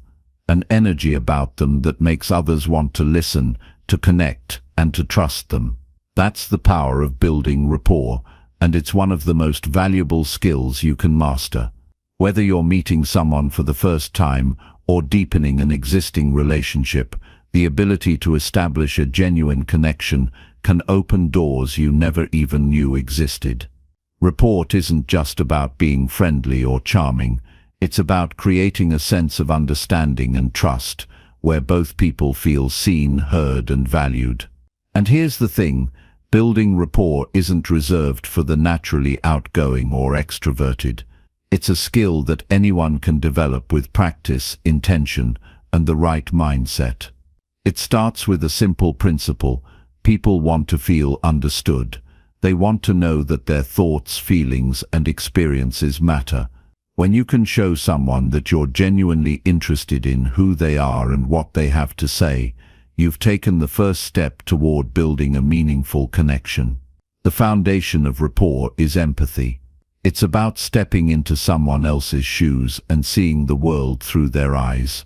an energy about them that makes others want to listen, to connect, and to trust them. That's the power of building rapport, and it's one of the most valuable skills you can master. Whether you're meeting someone for the first time or deepening an existing relationship, the ability to establish a genuine connection can open doors you never even knew existed. Rapport isn't just about being friendly or charming. It's about creating a sense of understanding and trust, where both people feel seen, heard, and valued. And here's the thing, building rapport isn't reserved for the naturally outgoing or extroverted. It's a skill that anyone can develop with practice, intention, and the right mindset. It starts with a simple principle. People want to feel understood. They want to know that their thoughts, feelings, and experiences matter. When you can show someone that you're genuinely interested in who they are and what they have to say, you've taken the first step toward building a meaningful connection. The foundation of rapport is empathy. It's about stepping into someone else's shoes and seeing the world through their eyes.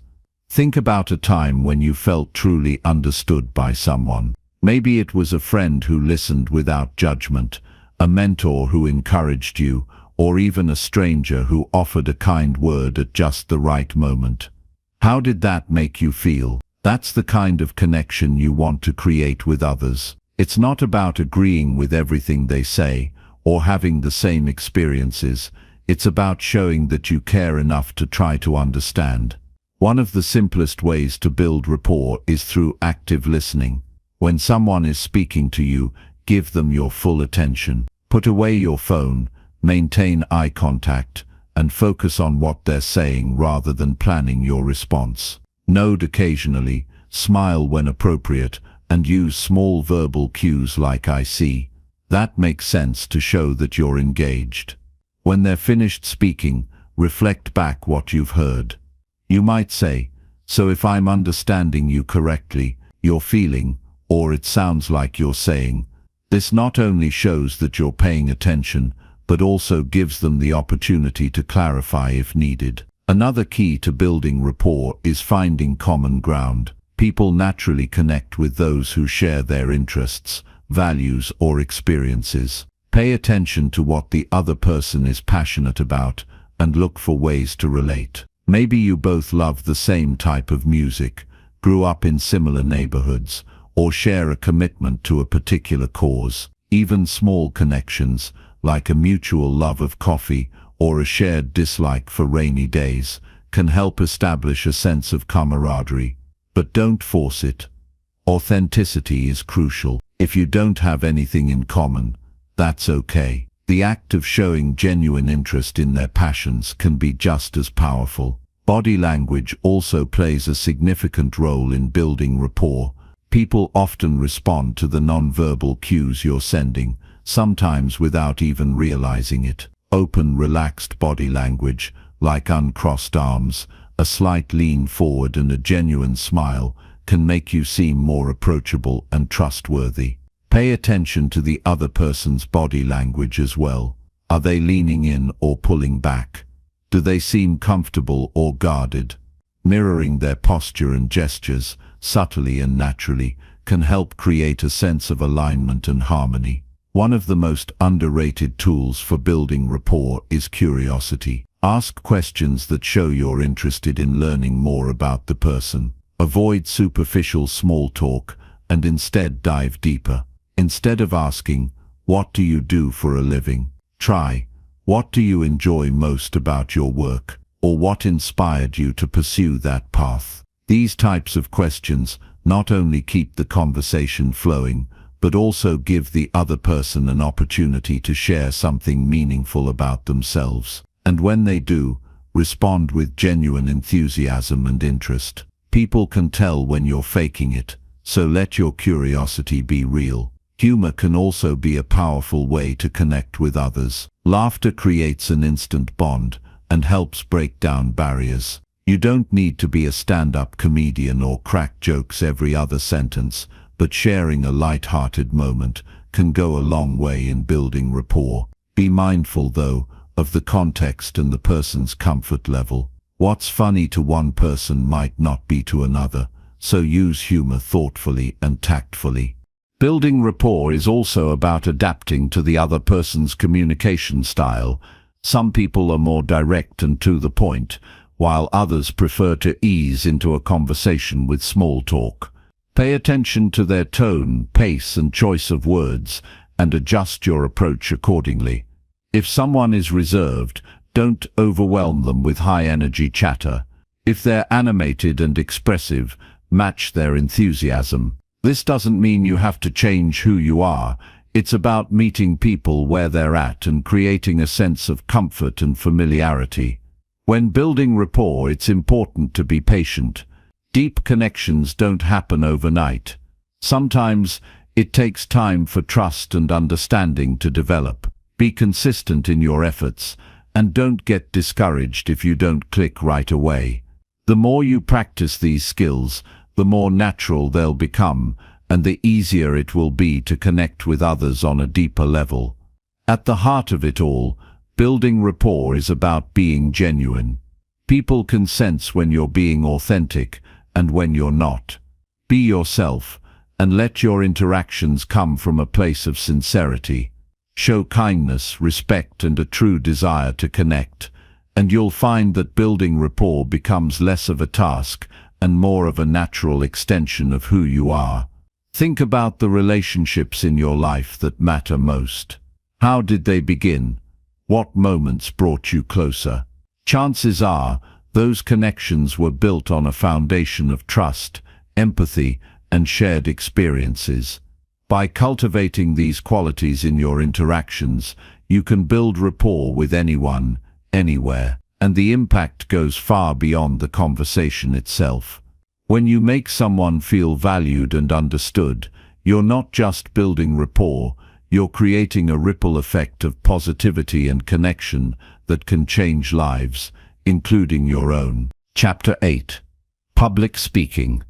Think about a time when you felt truly understood by someone. Maybe it was a friend who listened without judgment, a mentor who encouraged you, or even a stranger who offered a kind word at just the right moment. How did that make you feel? That's the kind of connection you want to create with others. It's not about agreeing with everything they say or having the same experiences. It's about showing that you care enough to try to understand. One of the simplest ways to build rapport is through active listening. When someone is speaking to you, give them your full attention. Put away your phone, maintain eye contact, and focus on what they're saying rather than planning your response. Nod occasionally, smile when appropriate, and use small verbal cues like "I see." That makes sense to show that you're engaged. When they're finished speaking, reflect back what you've heard. You might say, "So if I'm understanding you correctly, you're feeling," or "It sounds like you're saying." This not only shows that you're paying attention, but also gives them the opportunity to clarify if needed. Another key to building rapport is finding common ground. People naturally connect with those who share their interests, values, or experiences. Pay attention to what the other person is passionate about and look for ways to relate. Maybe you both love the same type of music, grew up in similar neighborhoods, or share a commitment to a particular cause. Even small connections, like a mutual love of coffee or a shared dislike for rainy days, can help establish a sense of camaraderie. But don't force it. Authenticity is crucial. If you don't have anything in common, that's okay. The act of showing genuine interest in their passions can be just as powerful. Body language also plays a significant role in building rapport. People often respond to the non-verbal cues you're sending, sometimes without even realizing it. Open, relaxed body language, like uncrossed arms, a slight lean forward and a genuine smile, can make you seem more approachable and trustworthy. Pay attention to the other person's body language as well. Are they leaning in or pulling back? Do they seem comfortable or guarded? Mirroring their posture and gestures, subtly and naturally, can help create a sense of alignment and harmony. One of the most underrated tools for building rapport is curiosity. Ask questions that show you're interested in learning more about the person. Avoid superficial small talk and instead dive deeper. Instead of asking, "What do you do for a living?" try, "What do you enjoy most about your work?" or "What inspired you to pursue that path?" These types of questions not only keep the conversation flowing, but also give the other person an opportunity to share something meaningful about themselves. And when they do, respond with genuine enthusiasm and interest. People can tell when you're faking it, so let your curiosity be real. Humor can also be a powerful way to connect with others. Laughter creates an instant bond and helps break down barriers. You don't need to be a stand-up comedian or crack jokes every other sentence, but sharing a light-hearted moment can go a long way in building rapport. Be mindful, though, of the context and the person's comfort level. What's funny to one person might not be to another, so use humor thoughtfully and tactfully. Building rapport is also about adapting to the other person's communication style. Some people are more direct and to the point, while others prefer to ease into a conversation with small talk. Pay attention to their tone, pace, and choice of words, and adjust your approach accordingly. If someone is reserved, don't overwhelm them with high-energy chatter. If they're animated and expressive, match their enthusiasm. This doesn't mean you have to change who you are. It's about meeting people where they're at and creating a sense of comfort and familiarity. When building rapport, it's important to be patient. Deep connections don't happen overnight. Sometimes it takes time for trust and understanding to develop. Be consistent in your efforts, and don't get discouraged if you don't click right away. The more you practice these skills, the more natural they'll become, and the easier it will be to connect with others on a deeper level. At the heart of it all, building rapport is about being genuine. People can sense when you're being authentic and when you're not. Be yourself, and let your interactions come from a place of sincerity. Show kindness, respect, and a true desire to connect, and you'll find that building rapport becomes less of a task and more of a natural extension of who you are. Think about the relationships in your life that matter most. How did they begin? What moments brought you closer? Chances are, those connections were built on a foundation of trust, empathy, and shared experiences. By cultivating these qualities in your interactions, you can build rapport with anyone, anywhere, and the impact goes far beyond the conversation itself. When you make someone feel valued and understood, you're not just building rapport, you're creating a ripple effect of positivity and connection that can change lives, including your own. Chapter 8. Public Speaking.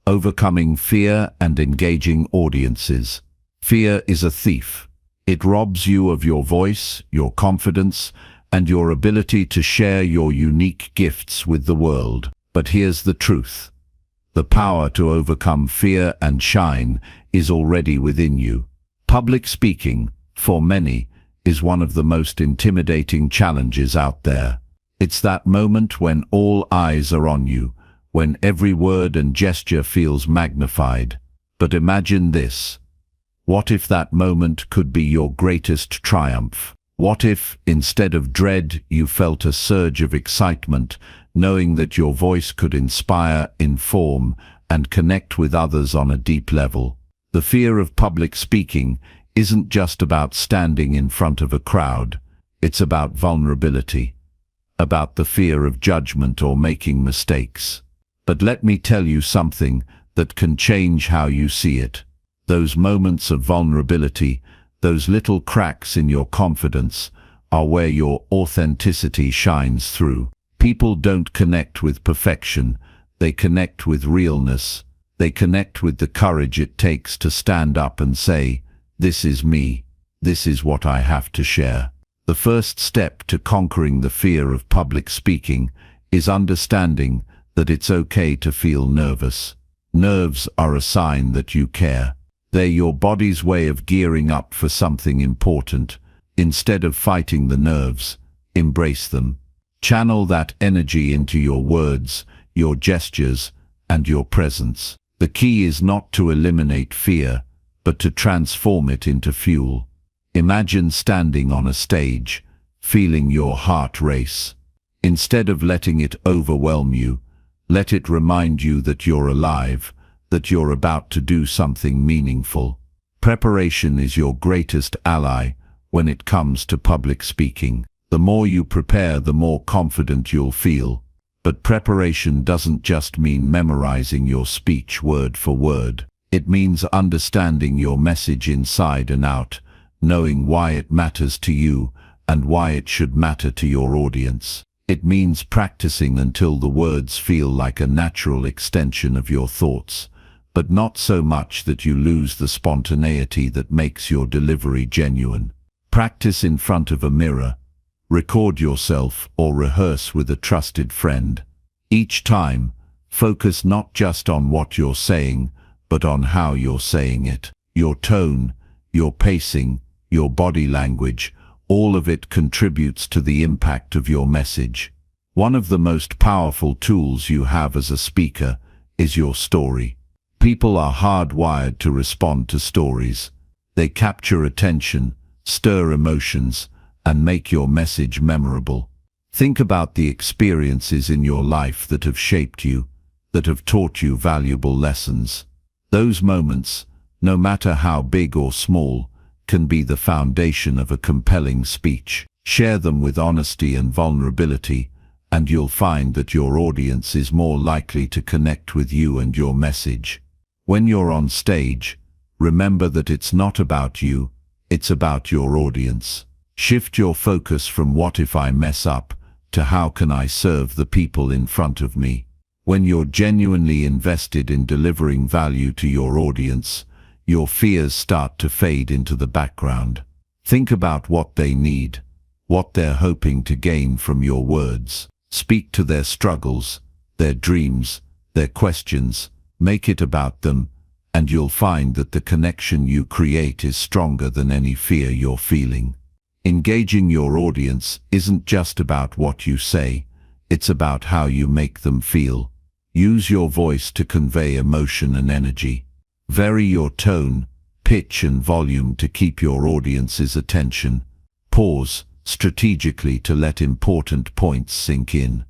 Overcoming Fear and Engaging Audiences. Fear is a thief. It robs you of your voice, your confidence, and your ability to share your unique gifts with the world. But here's the truth. The power to overcome fear and shine is already within you. Public speaking, for many, is one of the most intimidating challenges out there. It's that moment when all eyes are on you, when every word and gesture feels magnified. But imagine this. What if that moment could be your greatest triumph? What if, instead of dread, you felt a surge of excitement, knowing that your voice could inspire, inform, and connect with others on a deep level? The fear of public speaking isn't just about standing in front of a crowd. It's about vulnerability, about the fear of judgment or making mistakes. But let me tell you something that can change how you see it. Those moments of vulnerability, those little cracks in your confidence, are where your authenticity shines through. People don't connect with perfection, they connect with realness. They connect with the courage it takes to stand up and say, "This is me, this is what I have to share." The first step to conquering the fear of public speaking is understanding that it's okay to feel nervous. Nerves are a sign that you care. They're your body's way of gearing up for something important. Instead of fighting the nerves, embrace them. Channel that energy into your words, your gestures, and your presence. The key is not to eliminate fear, but to transform it into fuel. Imagine standing on a stage, feeling your heart race. Instead of letting it overwhelm you, let it remind you that you're alive, that you're about to do something meaningful. Preparation is your greatest ally when it comes to public speaking. The more you prepare, the more confident you'll feel. But preparation doesn't just mean memorizing your speech word for word. It means understanding your message inside and out, knowing why it matters to you and why it should matter to your audience. It means practicing until the words feel like a natural extension of your thoughts, but not so much that you lose the spontaneity that makes your delivery genuine. Practice in front of a mirror. Record yourself or rehearse with a trusted friend. Each time, focus not just on what you're saying, but on how you're saying it. Your tone, your pacing, your body language, all of it contributes to the impact of your message. One of the most powerful tools you have as a speaker is your story. People are hardwired to respond to stories. They capture attention, stir emotions, and make your message memorable. Think about the experiences in your life that have shaped you, that have taught you valuable lessons. Those moments, no matter how big or small, can be the foundation of a compelling speech. Share them with honesty and vulnerability, and you'll find that your audience is more likely to connect with you and your message. When you're on stage, remember that it's not about you, it's about your audience. Shift your focus from "what if I mess up" to "how can I serve the people in front of me?" When you're genuinely invested in delivering value to your audience, your fears start to fade into the background. Think about what they need, what they're hoping to gain from your words. Speak to their struggles, their dreams, their questions. Make it about them, and you'll find that the connection you create is stronger than any fear you're feeling. Engaging your audience isn't just about what you say, it's about how you make them feel. Use your voice to convey emotion and energy. Vary your tone, pitch and volume to keep your audience's attention. Pause strategically to let important points sink in.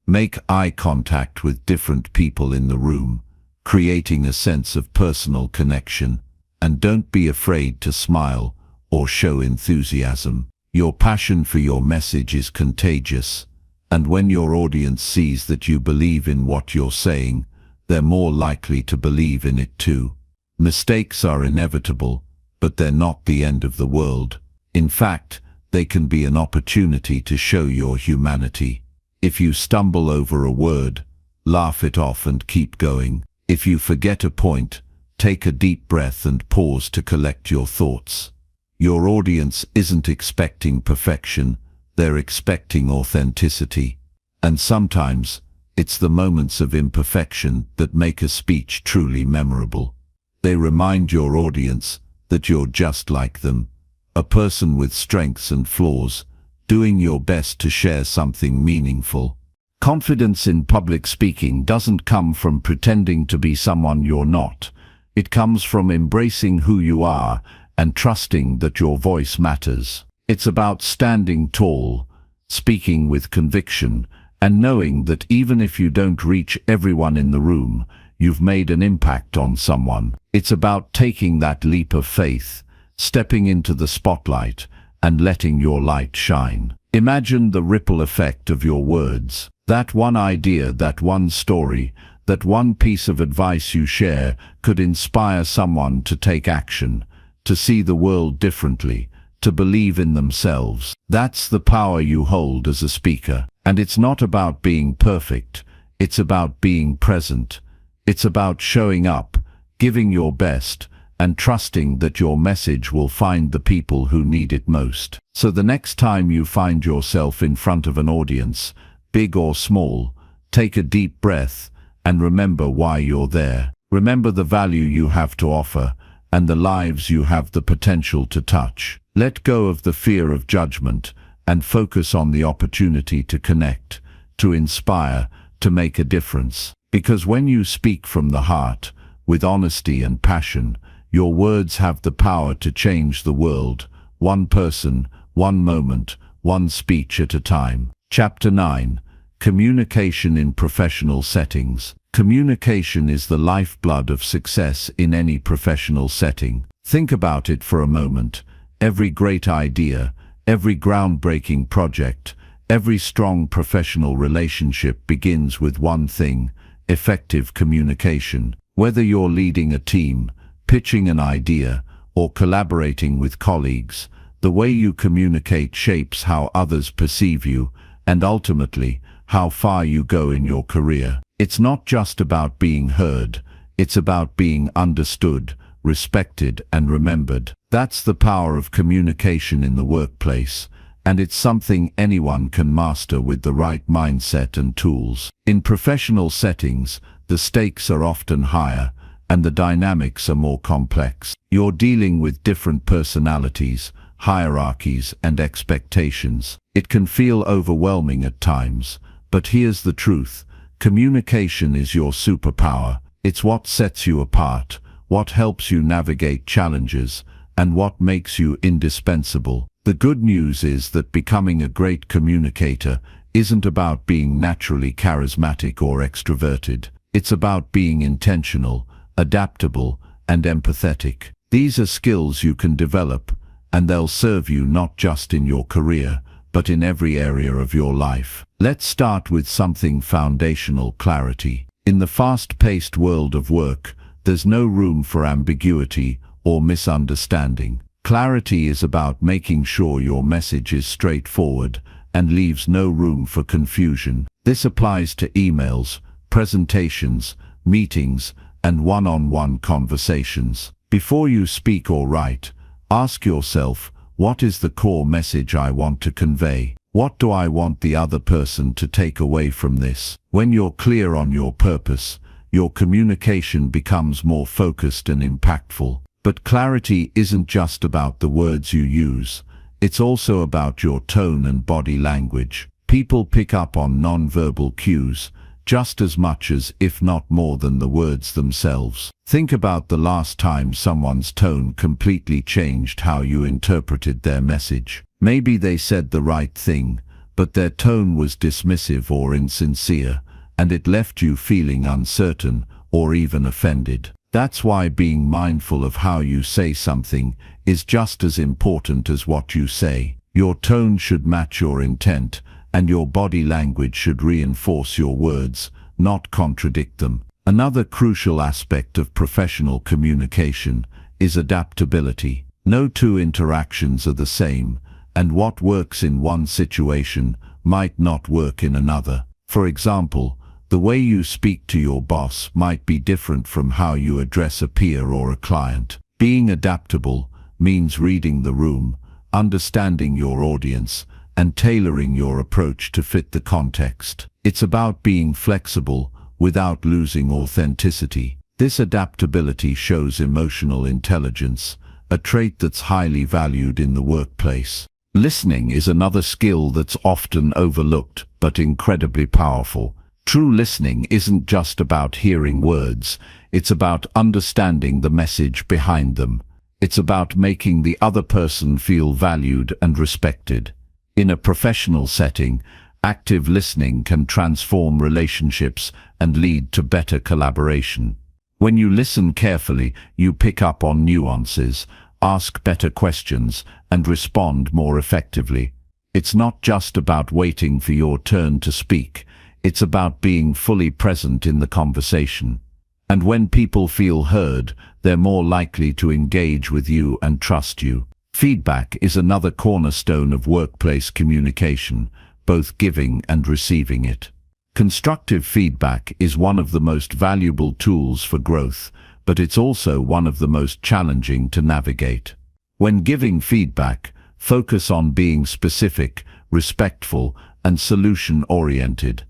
Make eye contact with different people in the room, creating a sense of personal connection. And don't be afraid to smile or show enthusiasm. Your passion for your message is contagious, and when your audience sees that you believe in what you're saying, they're more likely to believe in it too. Mistakes are inevitable, but they're not the end of the world. In fact, they can be an opportunity to show your humanity. If you stumble over a word, laugh it off and keep going. If you forget a point, take a deep breath and pause to collect your thoughts. Your audience isn't expecting perfection, they're expecting authenticity. And sometimes, it's the moments of imperfection that make a speech truly memorable. They remind your audience that you're just like them, a person with strengths and flaws, doing your best to share something meaningful. Confidence in public speaking doesn't come from pretending to be someone you're not. It comes from embracing who you are and trusting that your voice matters. It's about standing tall, speaking with conviction, and knowing that even if you don't reach everyone in the room, you've made an impact on someone. It's about taking that leap of faith, stepping into the spotlight, and letting your light shine. Imagine the ripple effect of your words. That one idea, that one story, that one piece of advice you share could inspire someone to take action, to see the world differently, to believe in themselves. That's the power you hold as a speaker. And it's not about being perfect, it's about being present. It's about showing up, giving your best, and trusting that your message will find the people who need it most. So the next time you find yourself in front of an audience, big or small, take a deep breath and remember why you're there. Remember the value you have to offer and the lives you have the potential to touch. Let go of the fear of judgment and focus on the opportunity to connect, to inspire, to make a difference. Because when you speak from the heart, with honesty and passion, your words have the power to change the world, one person, one moment, one speech at a time. Chapter 9. Communication in Professional Settings. Communication is the lifeblood of success in any professional setting. Think about it for a moment. Every great idea, every groundbreaking project, every strong professional relationship begins with one thing: effective communication. Whether you're leading a team, pitching an idea, or collaborating with colleagues, the way you communicate shapes how others perceive you and ultimately how far you go in your career. It's not just about being heard, it's about being understood, respected, and remembered. That's the power of communication in the workplace, and it's something anyone can master with the right mindset and tools. In professional settings, the stakes are often higher, and the dynamics are more complex. You're dealing with different personalities, hierarchies, and expectations. It can feel overwhelming at times, but here's the truth: communication is your superpower. It's what sets you apart, what helps you navigate challenges, and what makes you indispensable. The good news is that becoming a great communicator isn't about being naturally charismatic or extroverted. It's about being intentional, adaptable, and empathetic. These are skills you can develop, and they'll serve you not just in your career, but in every area of your life. Let's start with something foundational: clarity. In the fast-paced world of work, there's no room for ambiguity or misunderstanding. Clarity is about making sure your message is straightforward and leaves no room for confusion. This applies to emails, presentations, meetings, and one-on-one conversations. Before you speak or write, ask yourself, what is the core message I want to convey? What do I want the other person to take away from this? When you're clear on your purpose, your communication becomes more focused and impactful. But clarity isn't just about the words you use. It's also about your tone and body language. People pick up on non-verbal cues just as much as, if not more than, the words themselves. Think about the last time someone's tone completely changed how you interpreted their message. Maybe they said the right thing, but their tone was dismissive or insincere, and it left you feeling uncertain or even offended. That's why being mindful of how you say something is just as important as what you say. Your tone should match your intent, and your body language should reinforce your words, not contradict them. Another crucial aspect of professional communication is adaptability. No two interactions are the same, and what works in one situation might not work in another. For example, the way you speak to your boss might be different from how you address a peer or a client. Being adaptable means reading the room, understanding your audience, and tailoring your approach to fit the context. It's about being flexible without losing authenticity. This adaptability shows emotional intelligence, a trait that's highly valued in the workplace. Listening is another skill that's often overlooked but incredibly powerful. True listening isn't just about hearing words, it's about understanding the message behind them. It's about making the other person feel valued and respected. In a professional setting, active listening can transform relationships and lead to better collaboration. When you listen carefully, you pick up on nuances, ask better questions, and respond more effectively. It's not just about waiting for your turn to speak. It's about being fully present in the conversation. And when people feel heard, they're more likely to engage with you and trust you. Feedback is another cornerstone of workplace communication, both giving and receiving it. Constructive feedback is one of the most valuable tools for growth, but it's also one of the most challenging to navigate. When giving feedback, focus on being specific, respectful, and solution-oriented.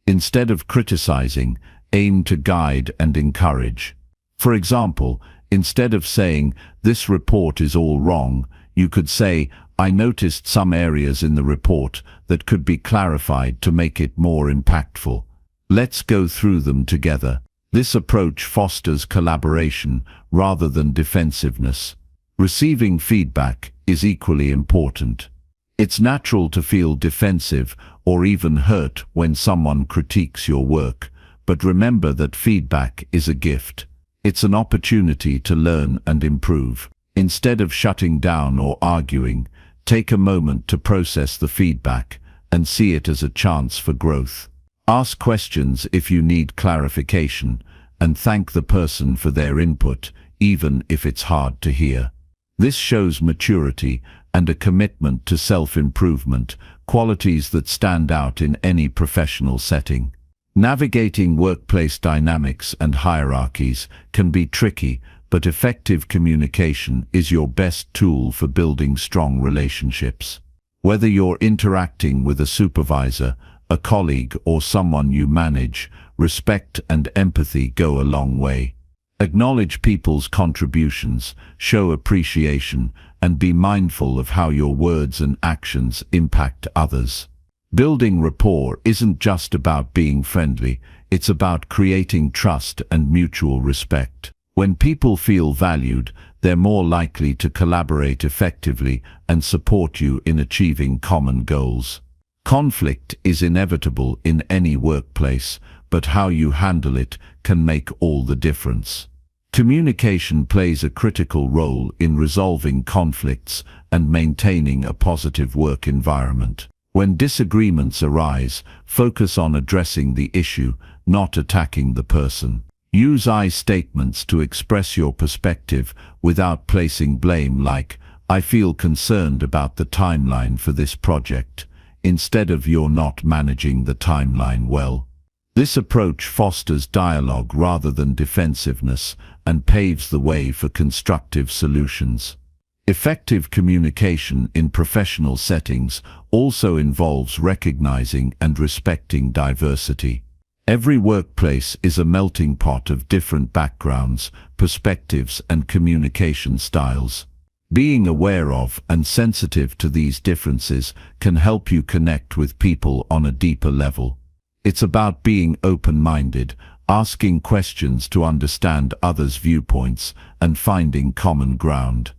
Instead of criticizing, aim to guide and encourage. For example, instead of saying, "This report is all wrong," you could say, "I noticed some areas in the report that could be clarified to make it more impactful. Let's go through them together." This approach fosters collaboration rather than defensiveness. Receiving feedback is equally important. It's natural to feel defensive or even hurt when someone critiques your work, but remember that feedback is a gift. It's an opportunity to learn and improve. Instead of shutting down or arguing, take a moment to process the feedback and see it as a chance for growth. Ask questions if you need clarification, and thank the person for their input, even if it's hard to hear. This shows maturity and a commitment to self-improvement, qualities that stand out in any professional setting. Navigating workplace dynamics and hierarchies can be tricky, but effective communication is your best tool for building strong relationships. Whether you're interacting with a supervisor, a colleague, or someone you manage, respect and empathy go a long way. Acknowledge people's contributions, show appreciation, and be mindful of how your words and actions impact others. Building rapport isn't just about being friendly, it's about creating trust and mutual respect. When people feel valued, they're more likely to collaborate effectively and support you in achieving common goals. Conflict is inevitable in any workplace, but how you handle it can make all the difference. Communication plays a critical role in resolving conflicts and maintaining a positive work environment. When disagreements arise, focus on addressing the issue, not attacking the person. Use I statements to express your perspective without placing blame, like, "I feel concerned about the timeline for this project," instead of "You're not managing the timeline well." This approach fosters dialogue rather than defensiveness and paves the way for constructive solutions. Effective communication in professional settings also involves recognizing and respecting diversity. Every workplace is a melting pot of different backgrounds, perspectives, and communication styles. Being aware of and sensitive to these differences can help you connect with people on a deeper level. It's about being open-minded, asking questions to understand others' viewpoints, and finding common ground.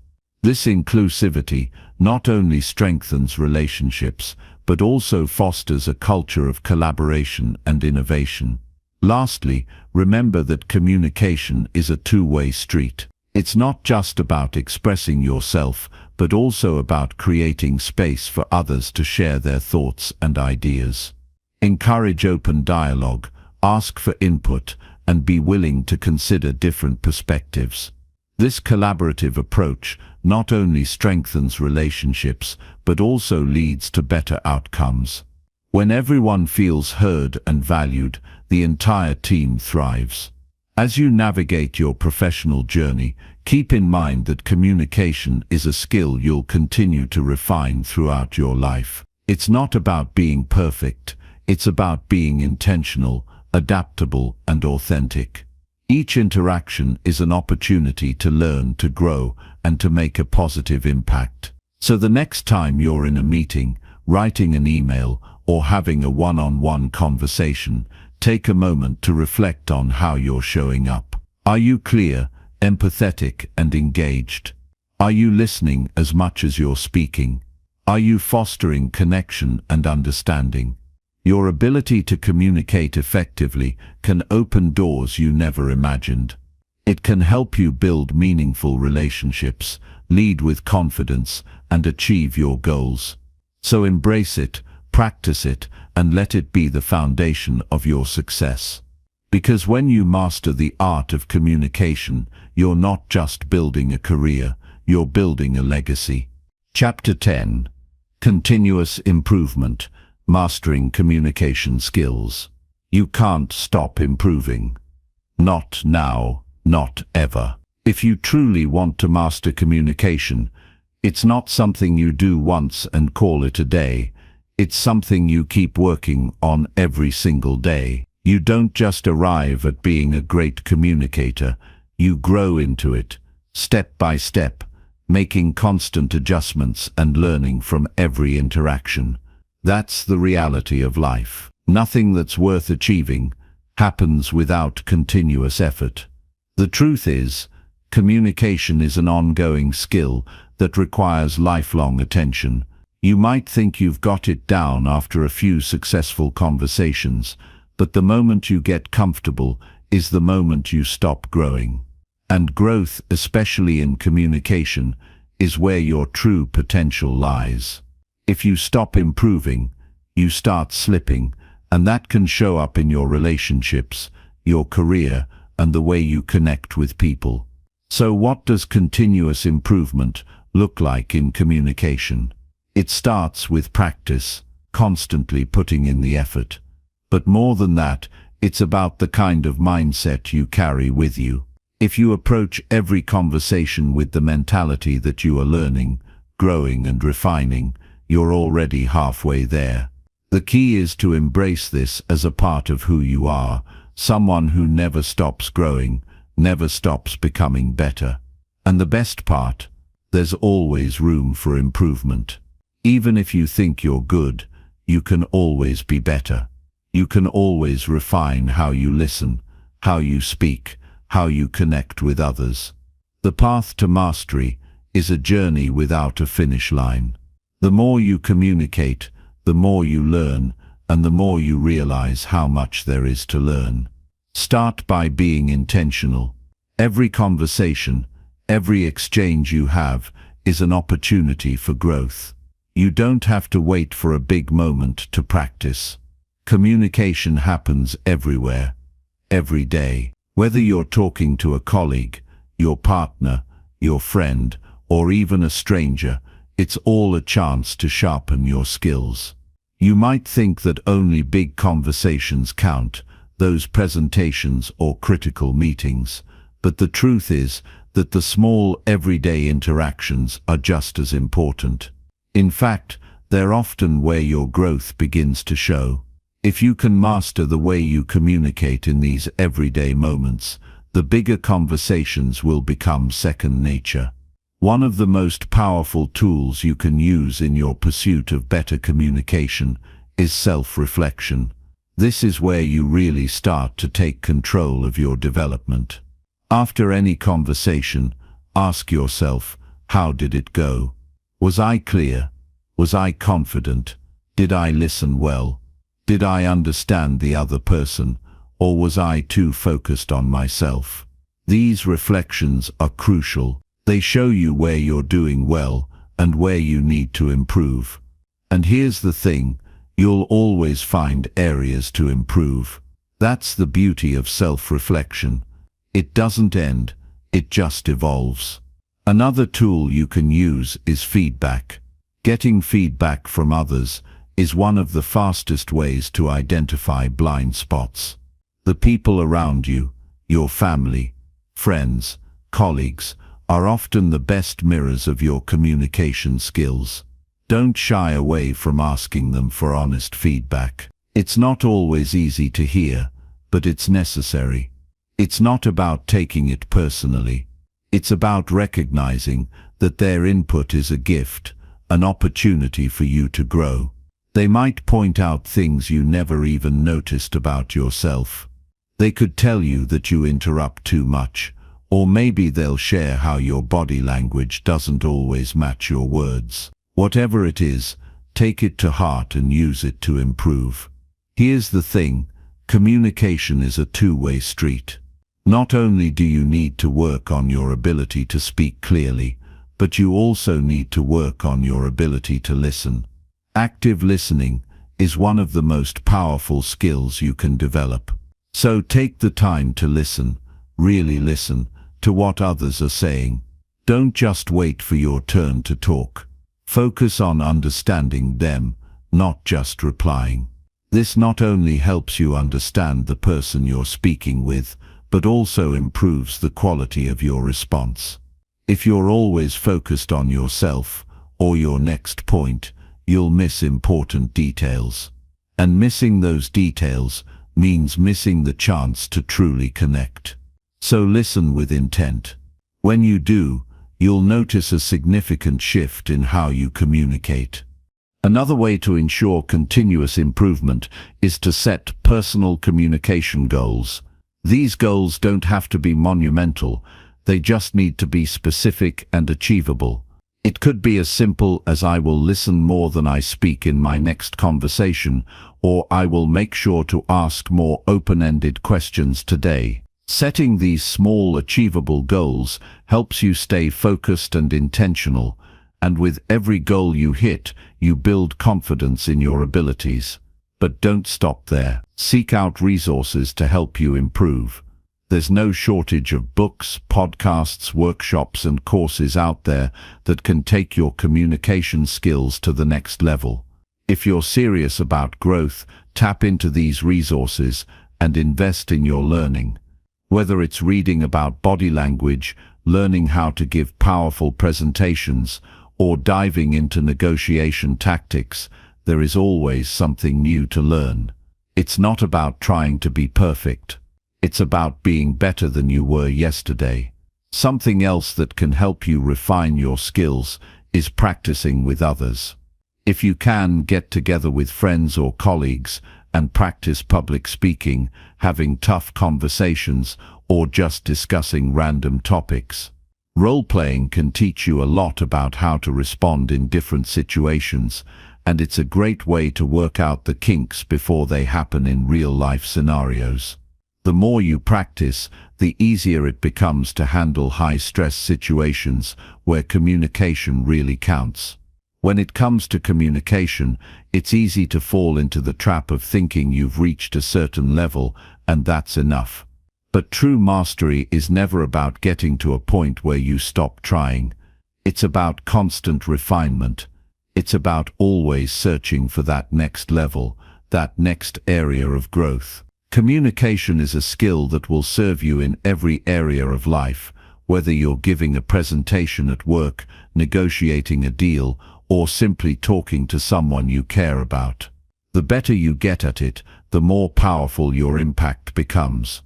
This inclusivity not only strengthens relationships, but also fosters a culture of collaboration and innovation. Lastly, remember that communication is a two-way street. It's not just about expressing yourself, but also about creating space for others to share their thoughts and ideas. Encourage open dialogue, ask for input, and be willing to consider different perspectives. This collaborative approach not only strengthens relationships, but also leads to better outcomes. When everyone feels heard and valued, the entire team thrives. As you navigate your professional journey, keep in mind that communication is a skill you'll continue to refine throughout your life. It's not about being perfect, it's about being intentional, adaptable, and authentic. Each interaction is an opportunity to learn, to grow, and to make a positive impact. So the next time you're in a meeting, writing an email, or having a one-on-one conversation, take a moment to reflect on how you're showing up. Are you clear, empathetic, and engaged? Are you listening as much as you're speaking? Are you fostering connection and understanding? Your ability to communicate effectively can open doors you never imagined. It can help you build meaningful relationships, lead with confidence, and achieve your goals. So embrace it, practice it, and let it be the foundation of your success. Because when you master the art of communication, you're not just building a career, you're building a legacy. Chapter 10. Continuous Improvement. Mastering Communication Skills. You can't stop improving. Not now, not ever. If you truly want to master communication, it's not something you do once and call it a day. It's something you keep working on every single day. You don't just arrive at being a great communicator, you grow into it, step by step, making constant adjustments and learning from every interaction. That's the reality of life. Nothing that's worth achieving happens without continuous effort. The truth is, communication is an ongoing skill that requires lifelong attention. You might think you've got it down after a few successful conversations, but the moment you get comfortable is the moment you stop growing. And growth, especially in communication, is where your true potential lies. If you stop improving, you start slipping, and that can show up in your relationships, your career, and the way you connect with people. So what does continuous improvement look like in communication? It starts with practice, constantly putting in the effort. But more than that, it's about the kind of mindset you carry with you. If you approach every conversation with the mentality that you are learning, growing, and refining, you're already halfway there. The key is to embrace this as a part of who you are, someone who never stops growing, never stops becoming better. And the best part, there's always room for improvement. Even if you think you're good, you can always be better. You can always refine how you listen, how you speak, how you connect with others. The path to mastery is a journey without a finish line. The more you communicate, the more you learn, and the more you realize how much there is to learn. Start by being intentional. Every conversation, every exchange you have is an opportunity for growth. You don't have to wait for a big moment to practice. Communication happens everywhere, every day. Whether you're talking to a colleague, your partner, your friend, or even a stranger, it's all a chance to sharpen your skills. You might think that only big conversations count, those presentations or critical meetings, but the truth is that the small everyday interactions are just as important. In fact, they're often where your growth begins to show. If you can master the way you communicate in these everyday moments, the bigger conversations will become second nature. One of the most powerful tools you can use in your pursuit of better communication is self-reflection. This is where you really start to take control of your development. After any conversation, ask yourself, how did it go? Was I clear? Was I confident? Did I listen well? Did I understand the other person? Or was I too focused on myself? These reflections are crucial. They show you where you're doing well and where you need to improve. And here's the thing, you'll always find areas to improve. That's the beauty of self-reflection. It doesn't end, it just evolves. Another tool you can use is feedback. Getting feedback from others is one of the fastest ways to identify blind spots. The people around you, your family, friends, colleagues, are often the best mirrors of your communication skills. Don't shy away from asking them for honest feedback. It's not always easy to hear, but it's necessary. It's not about taking it personally. It's about recognizing that their input is a gift, an opportunity for you to grow. They might point out things you never even noticed about yourself. They could tell you that you interrupt too much, or maybe they'll share how your body language doesn't always match your words. Whatever it is, take it to heart and use it to improve. Here's the thing, communication is a two-way street. Not only do you need to work on your ability to speak clearly, but you also need to work on your ability to listen. Active listening is one of the most powerful skills you can develop. So take the time to listen, really listen, to what others are saying. Don't just wait for your turn to talk. Focus on understanding them, not just replying. This not only helps you understand the person you're speaking with, but also improves the quality of your response. If you're always focused on yourself, or your next point, you'll miss important details. And missing those details means missing the chance to truly connect. So listen with intent. When you do, you'll notice a significant shift in how you communicate. Another way to ensure continuous improvement is to set personal communication goals. These goals don't have to be monumental, they just need to be specific and achievable. It could be as simple as I will listen more than I speak in my next conversation, or I will make sure to ask more open-ended questions today. Setting these small, achievable goals helps you stay focused and intentional, and with every goal you hit, you build confidence in your abilities. But don't stop there. Seek out resources to help you improve. There's no shortage of books, podcasts, workshops, and courses out there that can take your communication skills to the next level. If you're serious about growth, tap into these resources and invest in your learning. Whether it's reading about body language, learning how to give powerful presentations, or diving into negotiation tactics, there is always something new to learn. It's not about trying to be perfect. It's about being better than you were yesterday. Something else that can help you refine your skills is practicing with others. If you can, get together with friends or colleagues and practice public speaking, having tough conversations, or just discussing random topics. Role-playing can teach you a lot about how to respond in different situations, and it's a great way to work out the kinks before they happen in real-life scenarios. The more you practice, the easier it becomes to handle high-stress situations where communication really counts. When it comes to communication, it's easy to fall into the trap of thinking you've reached a certain level and that's enough. But true mastery is never about getting to a point where you stop trying. It's about constant refinement. It's about always searching for that next level, that next area of growth. Communication is a skill that will serve you in every area of life, whether you're giving a presentation at work, negotiating a deal, or simply talking to someone you care about. The better you get at it, the more powerful your impact becomes.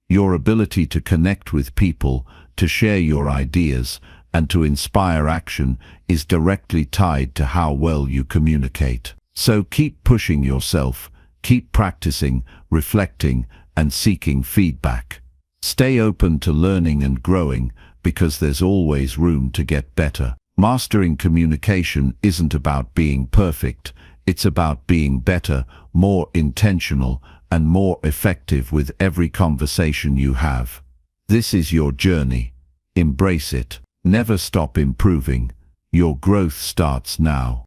Your ability to connect with people, to share your ideas, and to inspire action is directly tied to how well you communicate. So keep pushing yourself, keep practicing, reflecting, and seeking feedback. Stay open to learning and growing, because there's always room to get better. Mastering communication isn't about being perfect, it's about being better, more intentional, and more effective with every conversation you have. This is your journey. Embrace it. Never stop improving. Your growth starts now.